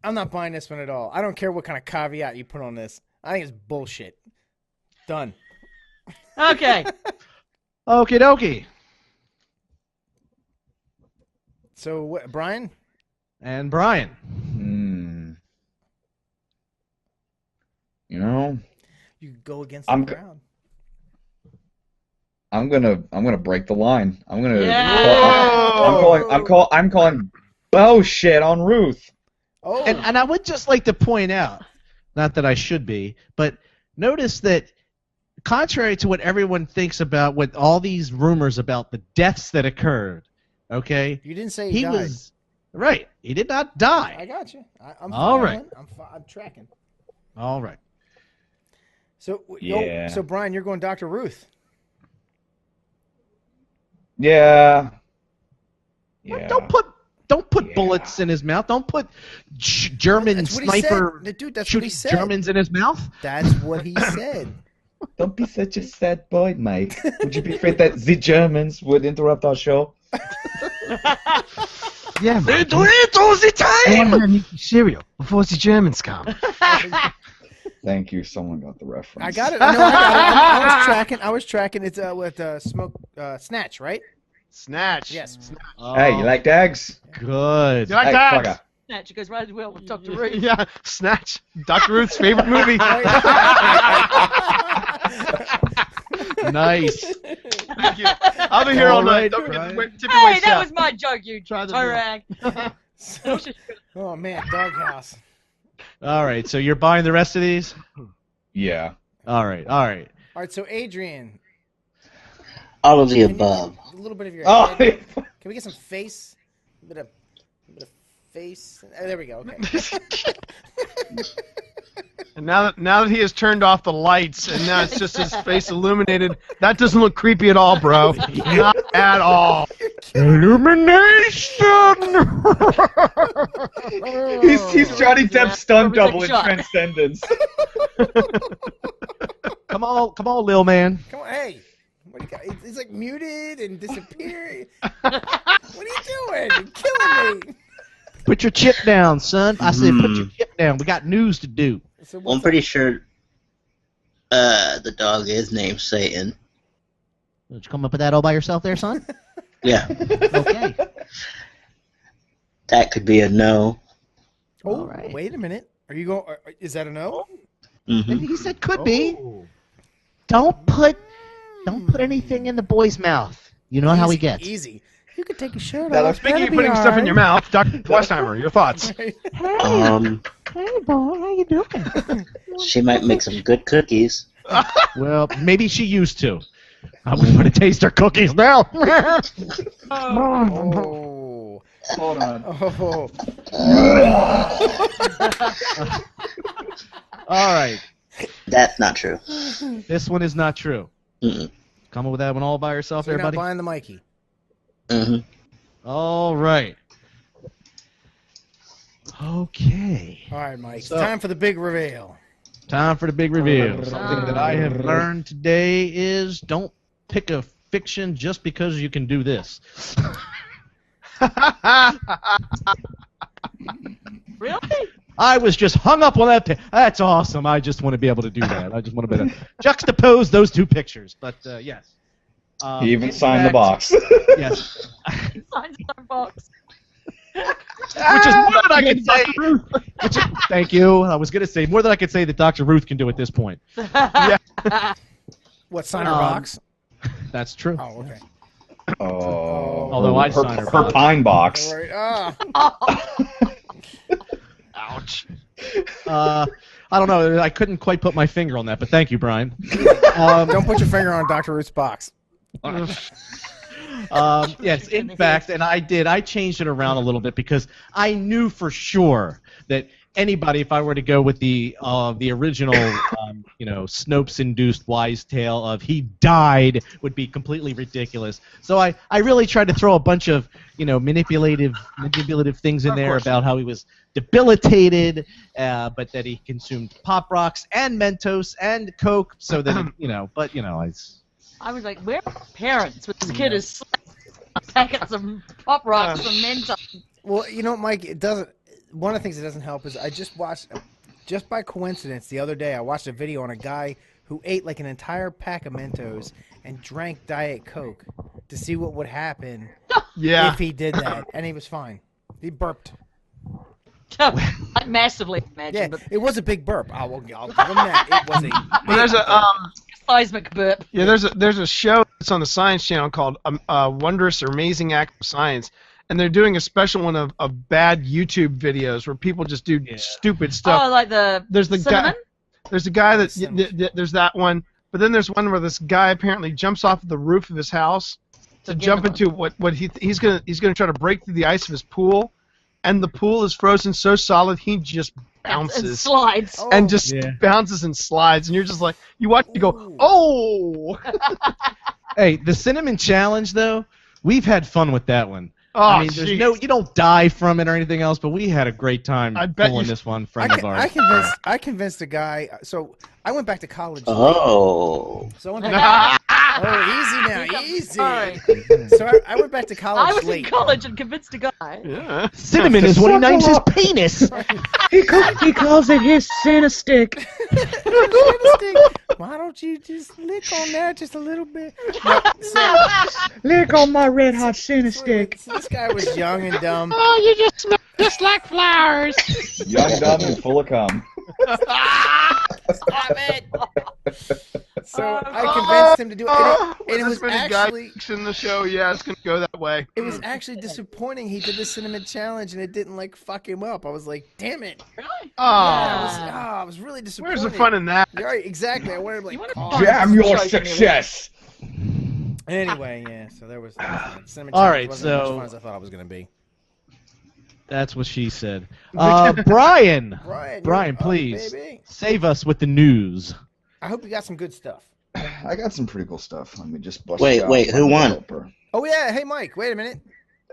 I'm not buying this one at all. I don't care what kind of caveat you put on this. I think it's bullshit. Done. Okay. Okie dokie. So, what, Brian? And Brian. You know, You go against the I'm crowd. I'm gonna break the line. I'm gonna. Yeah. I'm calling bullshit on Ruth. Oh, And I would just like to point out, not that I should be, but notice that contrary to what everyone thinks about what all these rumors about the deaths that occurred, okay, you didn't say he died. was right. He did not I die. got you. I'm All following. right. I'm tracking. All right. So, Yeah. so Brian, you're going Dr. Ruth. Yeah. Don't put Yeah. bullets in his mouth. Don't put German That's what he sniper said. Dude, that's what he shooting said. Germans in his mouth. That's what he said. Don't be such a sad boy, Mike. Would you be afraid that the Germans would interrupt our show? Yeah, They man. do it all the time. I'm gonna eat cereal before the Germans come. Thank you. Someone got the reference. I got it. No, I got it. I was tracking. It's with Snatch, right? Snatch. Yes. Hey, you like dags? Good. You like Hey, dogs? fucker. Snatch. It goes right as well with Dr. Ruth. Yeah, Snatch. Dr. Ruth's favorite movie. Nice. Thank you. I'll be here all night. Don't forget to tip your Hey, waist that out. was my joke, you Try the toe rag. Oh man, doghouse. All right, so you're buying the rest of these? Yeah. All right. All right, so Adrian, All of the can you above. a little bit of your Oh, head. Can we get some face? A bit of face. There we go. Okay. And now that he has turned off the lights and now it's just his face illuminated, that doesn't look creepy at all, bro. Not at all. Illumination! he's Johnny Depp's stunt double in Shot. Transcendence. Come on, Lil man. Come on, hey. What do you got? He's like muted and disappearing. What are you doing? You're killing me. Put your chip down, son. I said put your chip down. We got news to do. So Well, I'm pretty sure the dog is named Satan. Did you come up with that all by yourself there, son? Yeah, Okay. that could be a no. Oh, All right. wait a minute. Are you going? Is that a no? Hmm. He said could be. Don't put anything in the boy's mouth. You know how he gets. Easy. You could take a shirt That'll- off. Speaking That'll of putting be stuff in all your right. mouth, Dr. Westheimer, your thoughts? Hey boy, how you doing? She might make some good cookies. Well, maybe she used to. I would want to taste her cookies now. Oh. Hold on. Oh. All right. That's not true. This one is not true. Mm-mm. Come up with that one all by yourself, So you're not everybody? buying the Mikey. Hmm. All right. Okay. All right, Mike. So- It's time for the big reveal. Time for the big reveal. Something that I have learned today is don't pick a fiction just because you can do this. Really? I was just hung up on that. That's awesome. I just want to be able to do that. I just want to be able to juxtapose those two pictures. But yes. He even in signed the fact- box. Yes. Signs our box. Which is more than I can say. Thank you. I was going to say more than I could say that Dr. Ruth can do at this point. What, sign her box? That's true. Oh, okay. Oh. Although I'd sign her her box. pine box. All right. Ouch. I don't know. I couldn't quite put my finger on that, but thank you, Brian. Don't put your finger on Dr. Ruth's box. Yes, in fact, and I changed it around a little bit because I knew for that anybody, if I were to go with the original, Snopes-induced wise tale of he died, would be completely ridiculous. So I really tried to throw a bunch of, manipulative things in there about how he was debilitated, but that he consumed Pop Rocks and Mentos and Coke, so that I was like, where are my parents when this kid is slapping packets of Pop Rocks and Mentos? Well, Mike, it doesn't. One of the things that doesn't help is I just watched, just by coincidence, the other day I watched a video on a guy who ate like an entire pack of Mentos and drank Diet Coke to see what would happen Yeah. if he did that, and he was fine. He burped. I massively imagine, Yeah, but it was a big burp. I'll give him that. It was a big There's a seismic burp. yeah. There's a show that's on the Science Channel called Wondrous or Amazing Act of Science, and they're doing a special one of bad YouTube videos where people just do stupid stuff. Oh, like the There's the cinnamon? guy. There's a guy that Cinnamon. there's that one, but then there's one where this guy apparently jumps off the roof of his house to get jump him. into what he's gonna try to break through the ice of his pool, and the pool is frozen so solid he just And bounces slides. Oh. and just Yeah. bounces and slides, and you're just like you watch it go, Ooh. oh, Hey, the cinnamon challenge though, we've had fun with that one. oh, I mean, there's jeez. you don't die from it or anything else, but we had a great time I bet pulling you- this one friend of ours. I convinced a guy. So I went back to college. Oh. So I went back. Oh, easy now, easy. Sorry. So I went back to college I was late. in college and convinced a guy. Yeah. Cinnamon is what he names his penis. He calls it his Santa stick. Why don't you just lick on that just a little bit? No, Lick on my red hot Santa stick. so this guy was young and dumb. Oh, you just smell Just like flowers. Young, dumb, and full of cum. Stop it. So I convinced him to do it. And it was many actually guys in the show. Yeah, it's gonna go that way. it was actually disappointing. He did the cinnamon challenge and it didn't like fuck him up. I was like, damn it. Really? Oh, I was really disappointed. where's the fun in that? You're right, exactly. I wanted to like Damn your success! Anyway, yeah. So there was cinnamon All challenge right, wasn't as much so- fun as I thought it was gonna be. That's what she said. Brian, Brian, Brian, you're up, please baby. save us with the news. I hope you got some good stuff. I got some pretty cool stuff. Let me just bust Wait, it out wait, for who the won? developer. Oh yeah, hey Mike, wait a minute.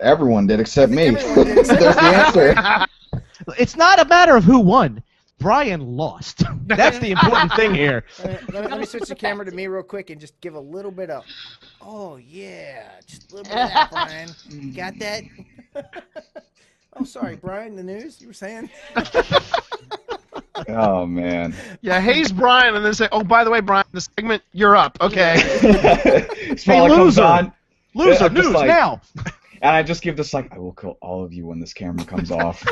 Everyone did except me. Everyone did except There's the answer. It's not a matter of who won. Brian lost. That's the important thing here. Let me switch the camera to me real quick and just give a little bit of. Oh yeah, just a little bit of that, Brian. You got that? Oh, sorry, Brian. The news you were saying? Oh man. Yeah, haze Brian, and then say, "Oh, by the way, Brian, the segment, you're up." Okay. Small comes loser. on, Loser, I'm just news like- now. and I just give this like, I will kill all of you when this camera comes off.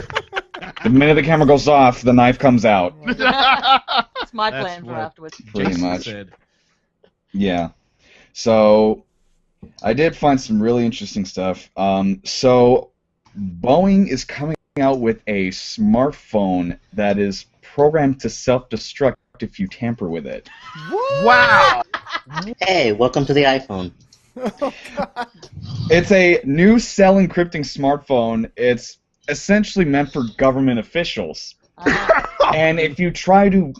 The minute the camera goes off, the knife comes out. That's my That's plan for what- afterwards. Pretty Jason much. said. Yeah. So I did find some really interesting stuff. So Boeing is coming out with a smartphone that is programmed to self-destruct if you tamper with it. Wow. Hey, welcome to the iPhone. Oh, God. It's a new cell encrypting smartphone. It's essentially meant for government officials. And if you try to,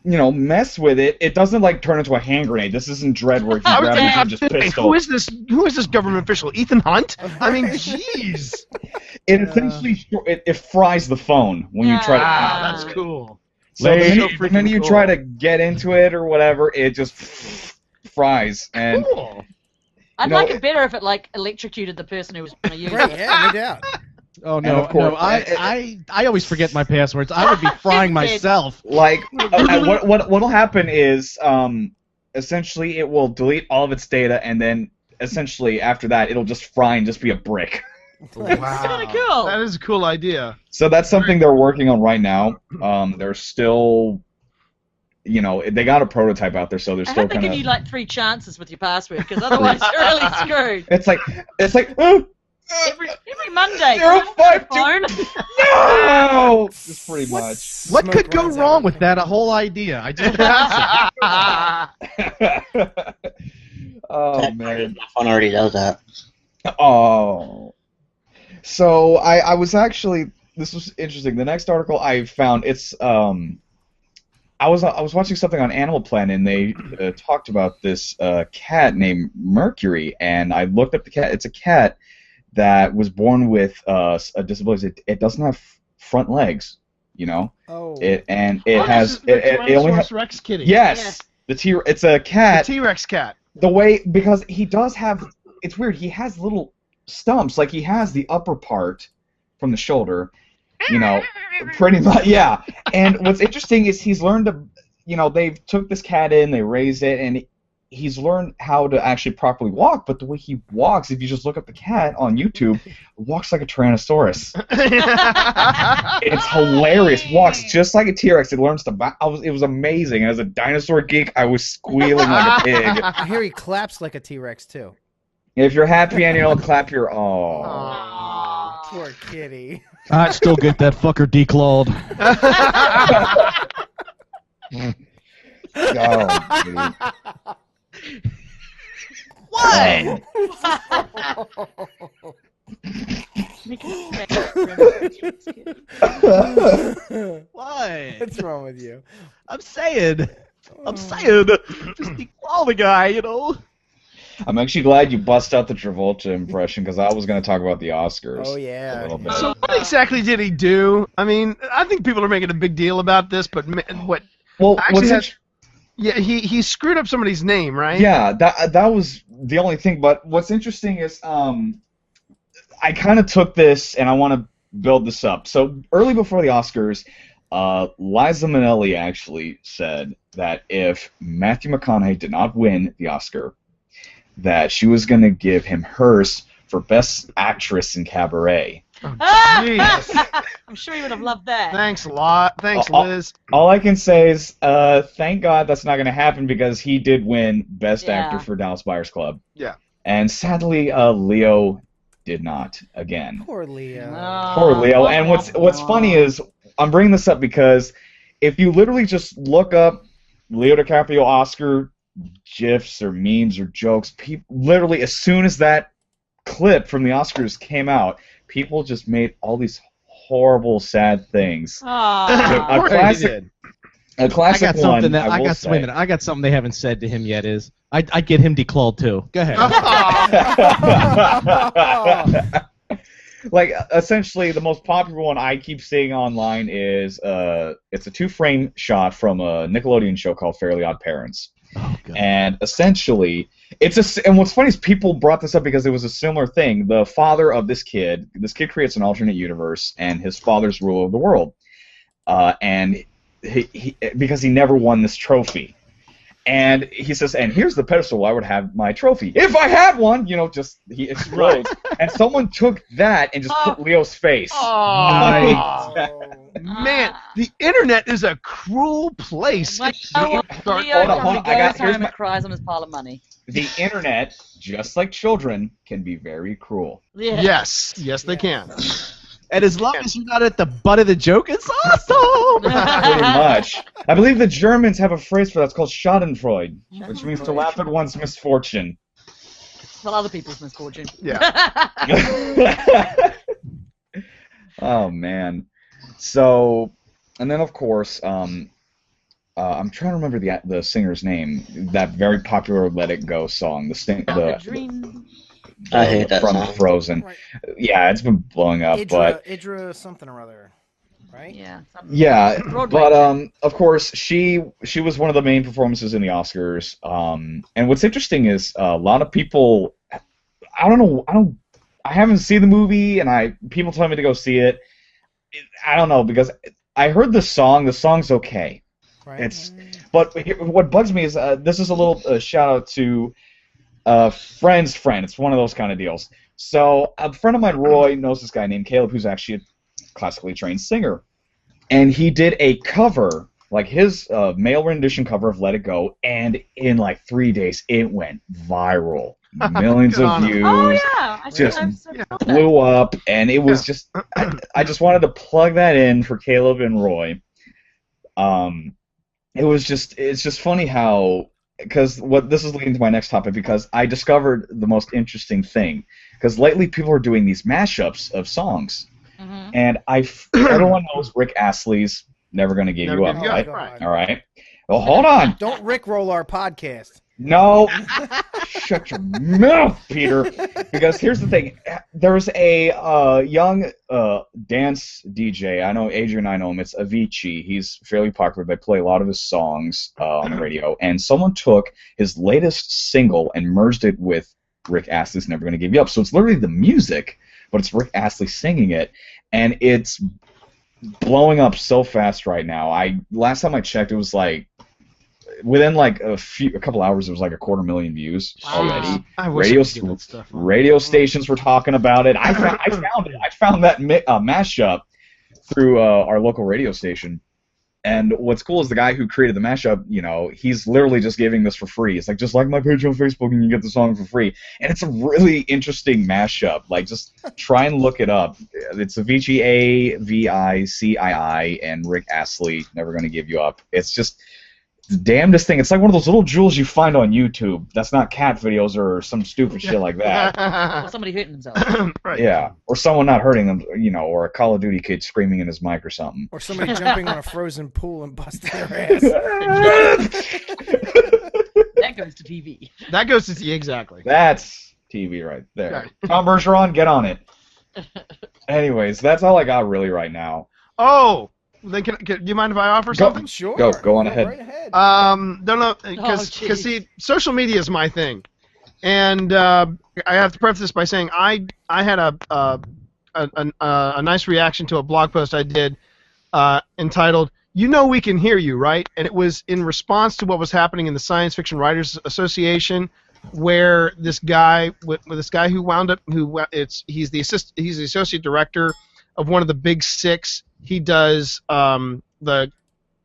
mess with it, it doesn't like turn into a hand grenade. This isn't Dread where if you grab it, you just Hey, pistol. who is this? Who is this government official? Ethan Hunt? I mean, jeez. It essentially it fries the phone when you try to. Ah, that's cool. So the Lady. minute, the minute you try to get into it or whatever, it just fries. And Cool. I'd No, like it better if it like electrocuted the person who was going to use Right, it. yeah, no doubt. Oh And no, of course- no! I always forget my passwords. I would be frying myself. like, what'll happen is, essentially, it will delete all of its data, and then essentially after that, it'll just fry and just be a brick. That's kind of cool. That is a cool idea. So that's something they're working on right now. They're still, they got a prototype out there, so they're I still hope they kind give of. you like 3 chances with your password, because otherwise you're really screwed. It's like. Every Monday. 052. Phone. No! Just pretty much. What Smoke could go runs wrong out. with that? A whole idea. I just Oh man. My phone already does that. Oh. So I was actually, this was interesting. The next article I found, it's I was watching something on Animal Planet, and they talked about this cat named Mercury, and I looked up the cat. It's a cat that was born with a disability. It doesn't have front legs, Oh. It has the it only has Tyrannosaurus Rex kitty. yes. It's a cat. The T-Rex cat. The way, because he does have, it's weird, he has little stumps, like he has the upper part from the shoulder, pretty much, yeah. And what's interesting is he's learned to, they took this cat in, they raised it, and he's learned how to actually properly walk, but the way he walks, if you just look up the cat on YouTube, walks like a Tyrannosaurus. It's hilarious. Walks just like a T-Rex. It learns to. It was amazing. As a dinosaur geek, I was squealing like a pig. I hear he claps like a T-Rex too. If you're happy and you'll clap your Aw, poor kitty. I'd still get that fucker declawed. Oh, dude. What? What? What's wrong with you? I'm saying, just declaw the guy, I'm actually glad you bust out the Travolta impression because I was going to talk about the Oscars. Oh, yeah. A little bit. So what exactly did he do? I mean, I think people are making a big deal about this, but what? Well, Actually, what's Yeah, he screwed up somebody's name, right? Yeah, that was the only thing. But what's interesting is I kind of took this and I want to build this up. So early before the Oscars, Liza Minnelli actually said that if Matthew McConaughey did not win the Oscar, that she was going to give him hers for Best Actress in Cabaret. Jeez. I'm sure you would have loved that. Thanks a lot. Thanks, Liz. All I can say is, thank God that's not going to happen because he did win Best Actor for Dallas Buyers Club. Yeah. And sadly, Leo did not again. Poor Leo. Poor Leo. And what's funny is, I'm bringing this up because if you literally just look up Leo DiCaprio Oscar GIFs or memes or jokes, literally as soon as that clip from the Oscars came out, people just made all these horrible, sad things. A classic I got something one. I got something they haven't said to him yet. Is I'd get him declawed too. Go ahead. Like, essentially, the most popular one I keep seeing online is it's a 2-frame shot from a Nickelodeon show called Fairly Odd Parents. Oh, God. And essentially, and what's funny is people brought this up because it was a similar thing. The father of this kid creates an alternate universe, and his father's ruler of the world. And he because he never won this trophy. And he says, and here's the pedestal where I would have my trophy. If I had one, he explodes. And someone took that and just put Leo's face. Oh, man, the internet is a cruel place. Leo hold on, goes home and cries on his pile of money. The internet, just like children, can be very cruel. Yeah. Yes, they can. And as long as you're not at the butt of the joke, it's awesome. Pretty much. I believe the Germans have a phrase for that. It's called Schadenfreude, which means to laugh at one's misfortune. Well, other people's misfortune. Yeah. Oh, man. So, and then, of course, I'm trying to remember the singer's name. That very popular "Let It Go" song. Dream. I hate that from song. Frozen. Right. Yeah, it's been blowing up, Idra something or other, right? Yeah. Yeah, Broadway. but of course she was one of the main performances in the Oscars. And what's interesting is a lot of people, I haven't seen the movie, and people tell me to go see it. I don't know, because I heard the song. The song's okay. Right. But what bugs me is this is a little shout out to friend's friend. It's one of those kind of deals. So a friend of mine, Roy, knows this guy named Caleb, who's actually a classically trained singer, and he did a cover, like his male rendition cover of "Let It Go," and in like 3 days it went viral. Millions of views. Oh yeah, just blew up, and it was just. I just wanted to plug that in for Caleb and Roy. It's just funny how. Because this is leading to my next topic, because I discovered the most interesting thing. Because lately people are doing these mashups of songs, and everyone knows Rick Astley's "Never Gonna Give You Up," right? All right. Well, hold on. Don't rickroll our podcast. No. Shut your mouth, Peter. Because here's the thing. There's a young dance DJ. I know Adrian, I know him. It's Avicii. He's fairly popular. They play a lot of his songs on the radio. And someone took his latest single and merged it with Rick Astley's "Never Gonna Give You Up." So it's literally the music, but it's Rick Astley singing it. And it's blowing up so fast right now. Last time I checked, it was like within like a couple hours, it was like 250,000 views already. I wish I could get that stuff. Radio stations were talking about it. I found it. I found that mashup through our local radio station. And what's cool is the guy who created the mashup, he's literally just giving this for free. It's like, just like my page on Facebook and you get the song for free. And it's a really interesting mashup. Like, just try and look it up. It's Avicii, Avicii, and Rick Astley, "Never Gonna Give You Up." It's just the damnedest thing. It's like one of those little jewels you find on YouTube. That's not cat videos or some stupid shit like that. Or somebody hurting themselves. Right. Yeah, or someone not hurting them, or a Call of Duty kid screaming in his mic or something. Or somebody jumping on a frozen pool and busting their ass. That goes to TV. That goes to see exactly. That's TV right there. Right. Tom Bergeron, get on it. Anyways, that's all I got really right now. Oh, then do you mind if I offer something? Sure. Go on ahead. Right ahead. Don't know, because geez. see, social media is my thing, and I have to preface this by saying I had a nice reaction to a blog post I did entitled "You Know We Can Hear You," right? And it was in response to what was happening in the Science Fiction Writers Association where this guy with this guy who wound up he's the associate director of one of the big six. He does the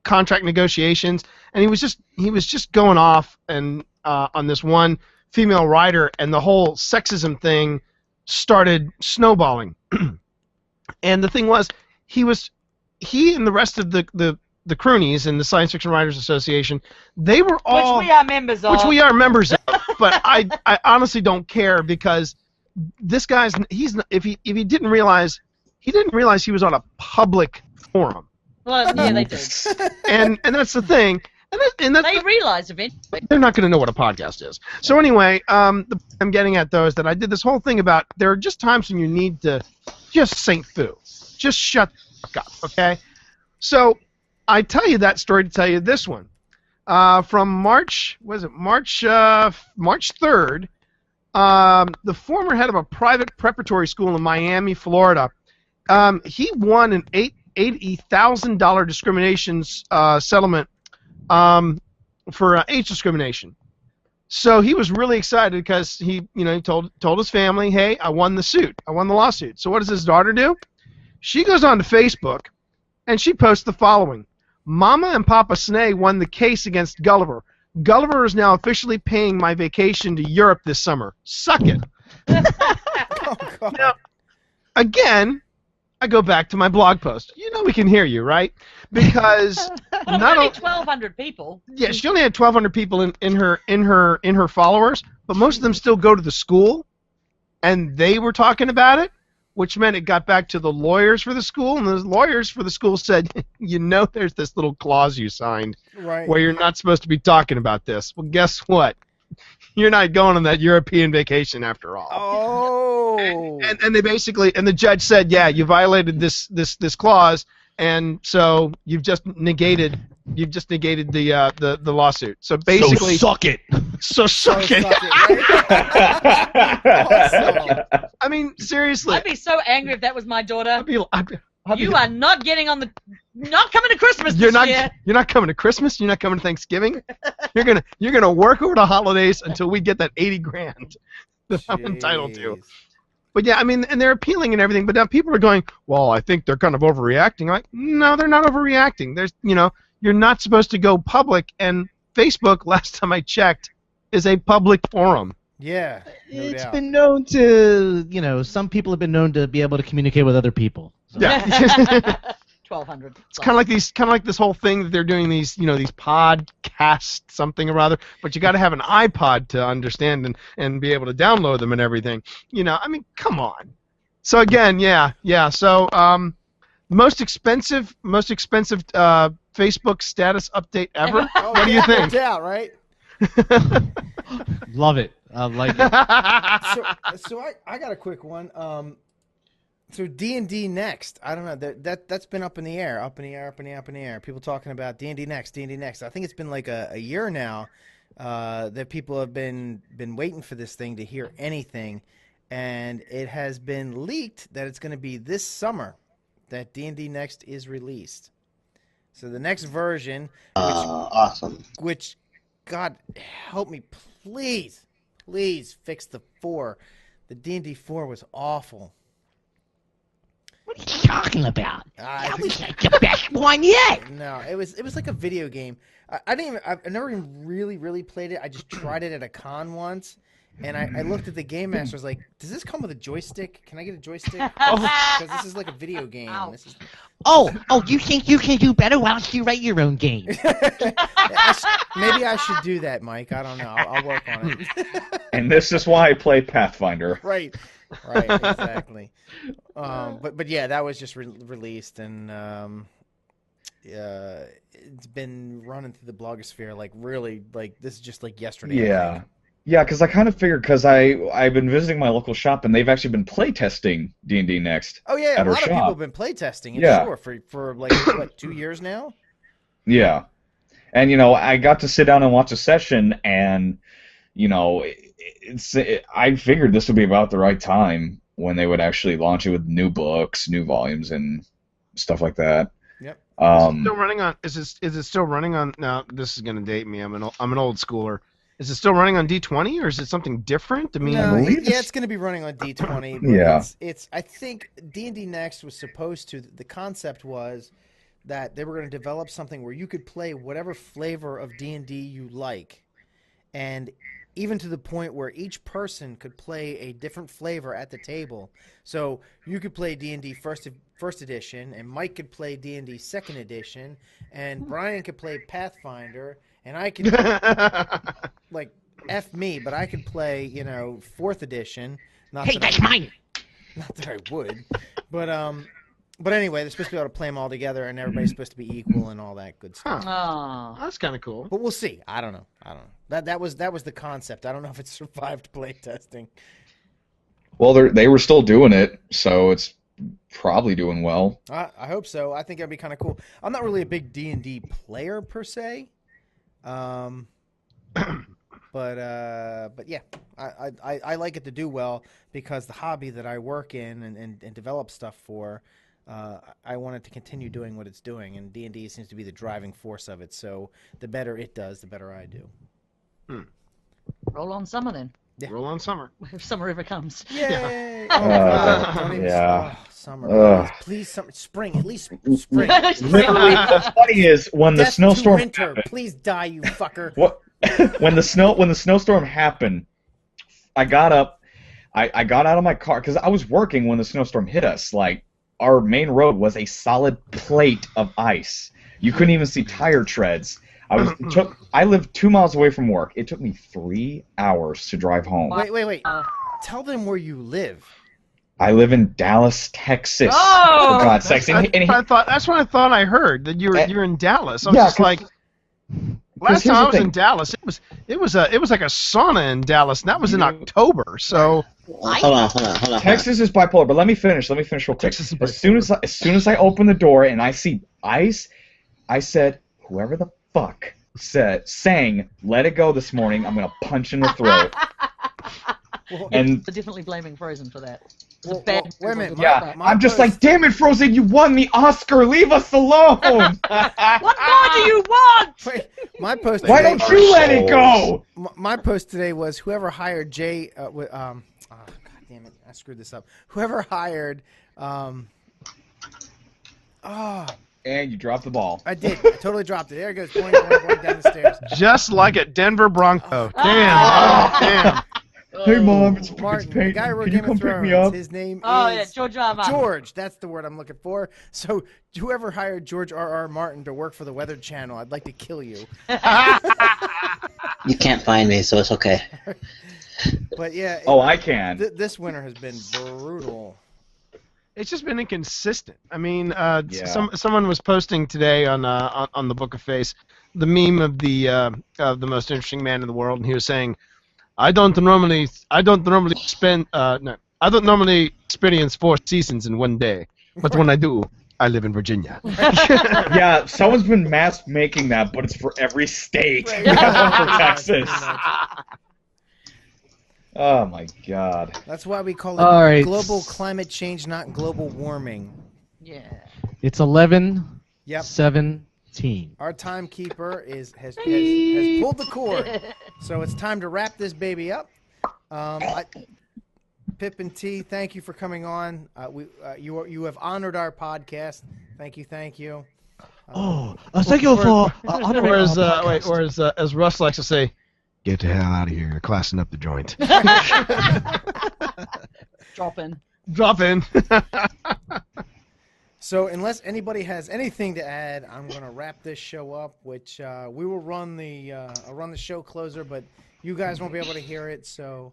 contract negotiations, and he was just going off and on this one female writer, and the whole sexism thing started snowballing. And the thing was, he and the rest of the croonies in the Science Fiction Writers Association, they were all... Which we are members of. Which we are members of. But I honestly don't care, because this guy's... If he didn't realize... He didn't realize he was on a public forum. Well, yeah, they do. And that's the thing. And they realize eventually. They're not going to know what a podcast is. So anyway, I'm getting at, though, is that I did this whole thing about there are just times when you need to just Saint Fu. Just shut the fuck up, okay? So I tell you that story to tell you this one. From March 3rd, the former head of a private preparatory school in Miami, Florida, he won an $80,000 discrimination settlement for age discrimination. So he was really excited because he told his family, "Hey, I won the lawsuit." So what does his daughter do? She goes on to Facebook and she posts the following: "Mama and Papa Snay won the case against Gulliver. Gulliver is now officially paying my vacation to Europe this summer. Suck it." Oh, God. Now, again, I go back to my blog post. You know we can hear you, right? Because not only 1,200 people. Yeah, she only had 1,200 people in her followers, but most of them still go to the school, and they were talking about it, which meant it got back to the lawyers for the school, and the lawyers for the school said, there's this little clause you signed where you're not supposed to be talking about this. Well, guess what? You're not going on that European vacation after all. Oh. And they basically, and the judge said, yeah, you violated this clause, and so you've just negated the lawsuit. So basically, suck it. Suck it. Awesome. I mean, seriously. I'd be so angry if that was my daughter. I'd be, You are not getting on not coming to Christmas this year. You're not coming to Christmas. You're not coming to Thanksgiving. You're gonna work over the holidays until we get that $80,000 that I'm entitled to. But yeah, I mean, and they're appealing and everything. But now people are going, well, I think they're kind of overreacting. Like, no, they're not overreacting. You're not supposed to go public. And Facebook, last time I checked, is a public forum. Yeah, it's been known to, some people have been known to be able to communicate with other people. So. Yeah. 1,200. It's kind of like this whole thing that they're doing these podcasts something or other, but you got to have an iPod to understand and be able to download them and everything. I mean, come on. So again, yeah. So most expensive Facebook status update ever. What do you think? No doubt, right? Love it. I like it. So I got a quick one. So D&D Next, I don't know, that's been up in the air. People talking about D&D Next. I think it's been like a year now that people have been waiting for this thing to hear anything, and it has been leaked that it's going to be this summer that D&D Next is released. So the next version, awesome. Which, God help me, please fix the 4. The D&D 4 was awful. What are you talking about? That was like the best one yet. No, it was like a video game. I've never even really played it. I just tried it at a con once, and I looked at the game master. I was like, "Does this come with a joystick? Can I get a joystick? Because this is like a video game." This is... Oh, you think you can do better? Why don't you write your own game? Maybe I should do that, Mike. I don't know. I'll work on it. And this is why I play Pathfinder. Right, exactly. But yeah, that was just released, and it's been running through the blogosphere this is just like yesterday. Yeah, because I kind of figured, because I've been visiting my local shop, and they've actually been playtesting D&D Next. Oh yeah, a lot of people have been playtesting it, for like what, 2 years now. Yeah, and I got to sit down and watch a session, and I figured this would be about the right time when they would actually launch it with new books, new volumes, and stuff like that. Yep. Is it still running on? Is it still running on? Now this is gonna date me. I'm an old schooler. Is it still running on D20 or is it something different? I mean, No, believe yeah, it's- it's going to be running on D20. But Yeah. it's. I think D&D Next was supposed to. The concept was that they were going to develop something where you could play whatever flavor of D&D you like, and even to the point where each person could play a different flavor at the table. So you could play D&D first edition, and Mike could play D&D second edition, and Brian could play Pathfinder, and I could like F me, but I could play, you know, 4th edition. Not Hey, that that's I, mine. Not that I would, but anyway, they're supposed to be able to play them all together, and everybody's supposed to be equal and all that good stuff. Oh. that's kind of cool. But we'll see. I don't know. That was the concept. I don't know if it survived play testing. Well, they were still doing it, so it's probably doing well. I hope so. I think that'd be kind of cool. I'm not really a big D&D player per se, but yeah, I like it to do well because the hobby that I work in and develop stuff for, I want it to continue doing what it's doing, and D&D seems to be the driving force of it. So the better it does, the better I do. Roll on summer then, Yeah. Roll on summer. if summer ever comes. Yay! Oh, God. Don't even, Yeah. Summer. Ugh. Please, summer. Spring. At least spring. Literally, what's funny is when the Death snowstorm to winter. happened, Please die, you fucker. what when the snowstorm happened, I got up, I got out of my car because I was working when the snowstorm hit us. Like, our main road was a solid plate of ice. You couldn't even see tire treads. I lived 2 miles away from work. It took me 3 hours to drive home. Wait. Tell them where you live. I live in Dallas, Texas. Oh! For God's sakes. That's what I thought I heard, that you're in Dallas. I was Yeah, just like, last here's time I the was in thing. Dallas, it was like a sauna in Dallas, and that was in October. So Hold on. Texas is bipolar, but let me finish real quick. Texas is As soon as I open the door and I see ice, I said, whoever the fuck sang "Let It Go" this morning, I'm gonna punch in the throat. And They're definitely blaming Frozen for that. Well, Bad wait a minute. yeah, My I'm just post- like, damn it, Frozen, you won the Oscar. Leave us alone. What more do you want? Wait, my post. Why today- don't you let it go? My post today was whoever hired Jay. God damn it, I screwed this up. Whoever hired. And you dropped the ball. I did. I totally dropped it. There it goes. Going down the stairs. just like a Denver Bronco. Damn. Hey, Mom, it's Martin, the Peyton. guy who wrote Can you Game come of pick me Thrones, up? his name Oh, is yeah, George R. R. Martin. George. That's the word I'm looking for. So whoever hired George R. Martin to work for the Weather Channel, I'd like to kill you. You can't find me, so it's okay. But yeah. Oh, I can. This winter has been brutal. It's just been inconsistent. I mean, Yeah. someone was posting today on the Book of Face the meme of the most interesting man in the world, and he was saying, I don't normally experience 4 seasons in one day, but when I do, I live in Virginia. Yeah, someone's been mass making that, but it's for every state. Right. We have one for Pretty much, Texas. pretty much. Oh my God. That's why we call it All right. global climate change, not global warming. Yeah. It's 11:17. Yep. Our timekeeper has pulled the cord, so it's time to wrap this baby up. Pip and T, thank you for coming on. You have honored our podcast. Thank you. Thank you for honoring Or our podcast. as Russ likes to say, get the hell out of here. You're classing up the joint. Drop in. So unless anybody has anything to add, I'm going to wrap this show up. Which we will run I'll run the show closer, but you guys won't be able to hear it. So.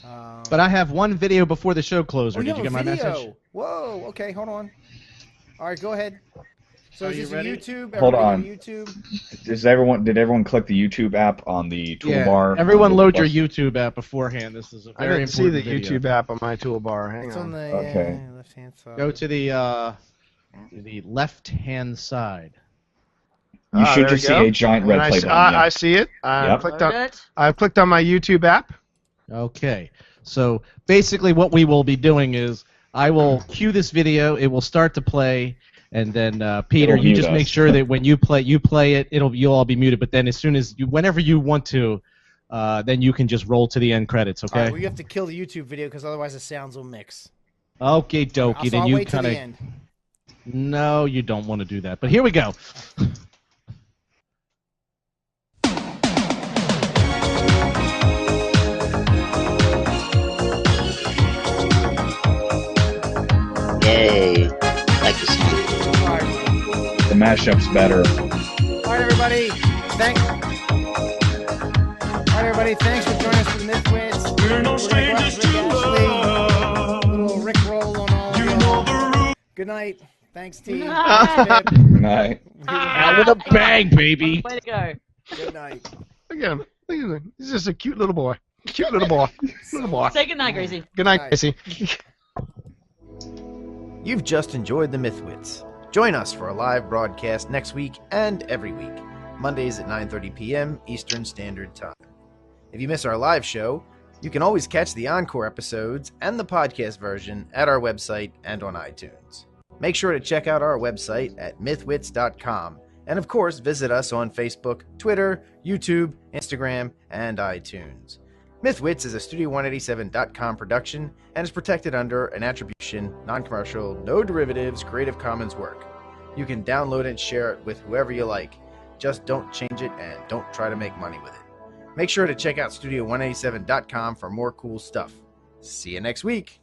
But I have one video before the show closer. Oh, Did you get my video. message? Whoa. Okay, hold on. All right, go ahead. So Are is you this ready? YouTube? Hold Everybody on. YouTube. Did everyone click the YouTube app on the toolbar? Everyone load your YouTube app beforehand. This is a I very didn't see important the video. YouTube app on my toolbar. Hang It's on on. the Okay. left-hand side. Go to the left-hand side. You should there just we see go. a giant And red I play s- button. I yeah. see it. Yep. I've clicked on my YouTube app. Okay. So basically what we will be doing is I will cue this video, it will start to play, and then Peter, It'll you mute just us. make sure that when you play it, you'll all be muted, but then as soon as whenever you want to then you can just roll to the end credits. All Okay. right, well, you have to kill the YouTube video because otherwise the sounds will mix. Okay, dokie. So Then I'll you wait till kind the of. end. No, you don't want to do that. But here we go. Yay. Like the song. All right, The mashup's better. all right, everybody. All right, everybody. Thanks for joining us for the MythWits. We're no strangers to love. Little Rick roll on all. You know the root. Good night. Thanks, T. Night. Good night. Out with a bang, baby. Way to go. Good night. Look at him. Look at him. He's just a cute little boy. Cute little boy. Little boy. Say good night, Gracie. Good night, Night. Casey. You've just enjoyed the MythWits. Join us for a live broadcast next week and every week, Mondays at 9:30 p.m. Eastern Standard Time. If you miss our live show, you can always catch the encore episodes and the podcast version at our website and on iTunes. Make sure to check out our website at mythwits.com, and of course visit us on Facebook, Twitter, YouTube, Instagram, and iTunes. MythWits is a Studio187.com production and is protected under an attribution, non-commercial, no derivatives, Creative Commons work. You can download and share it with whoever you like. Just don't change it and don't try to make money with it. Make sure to check out Studio187.com for more cool stuff. See you next week.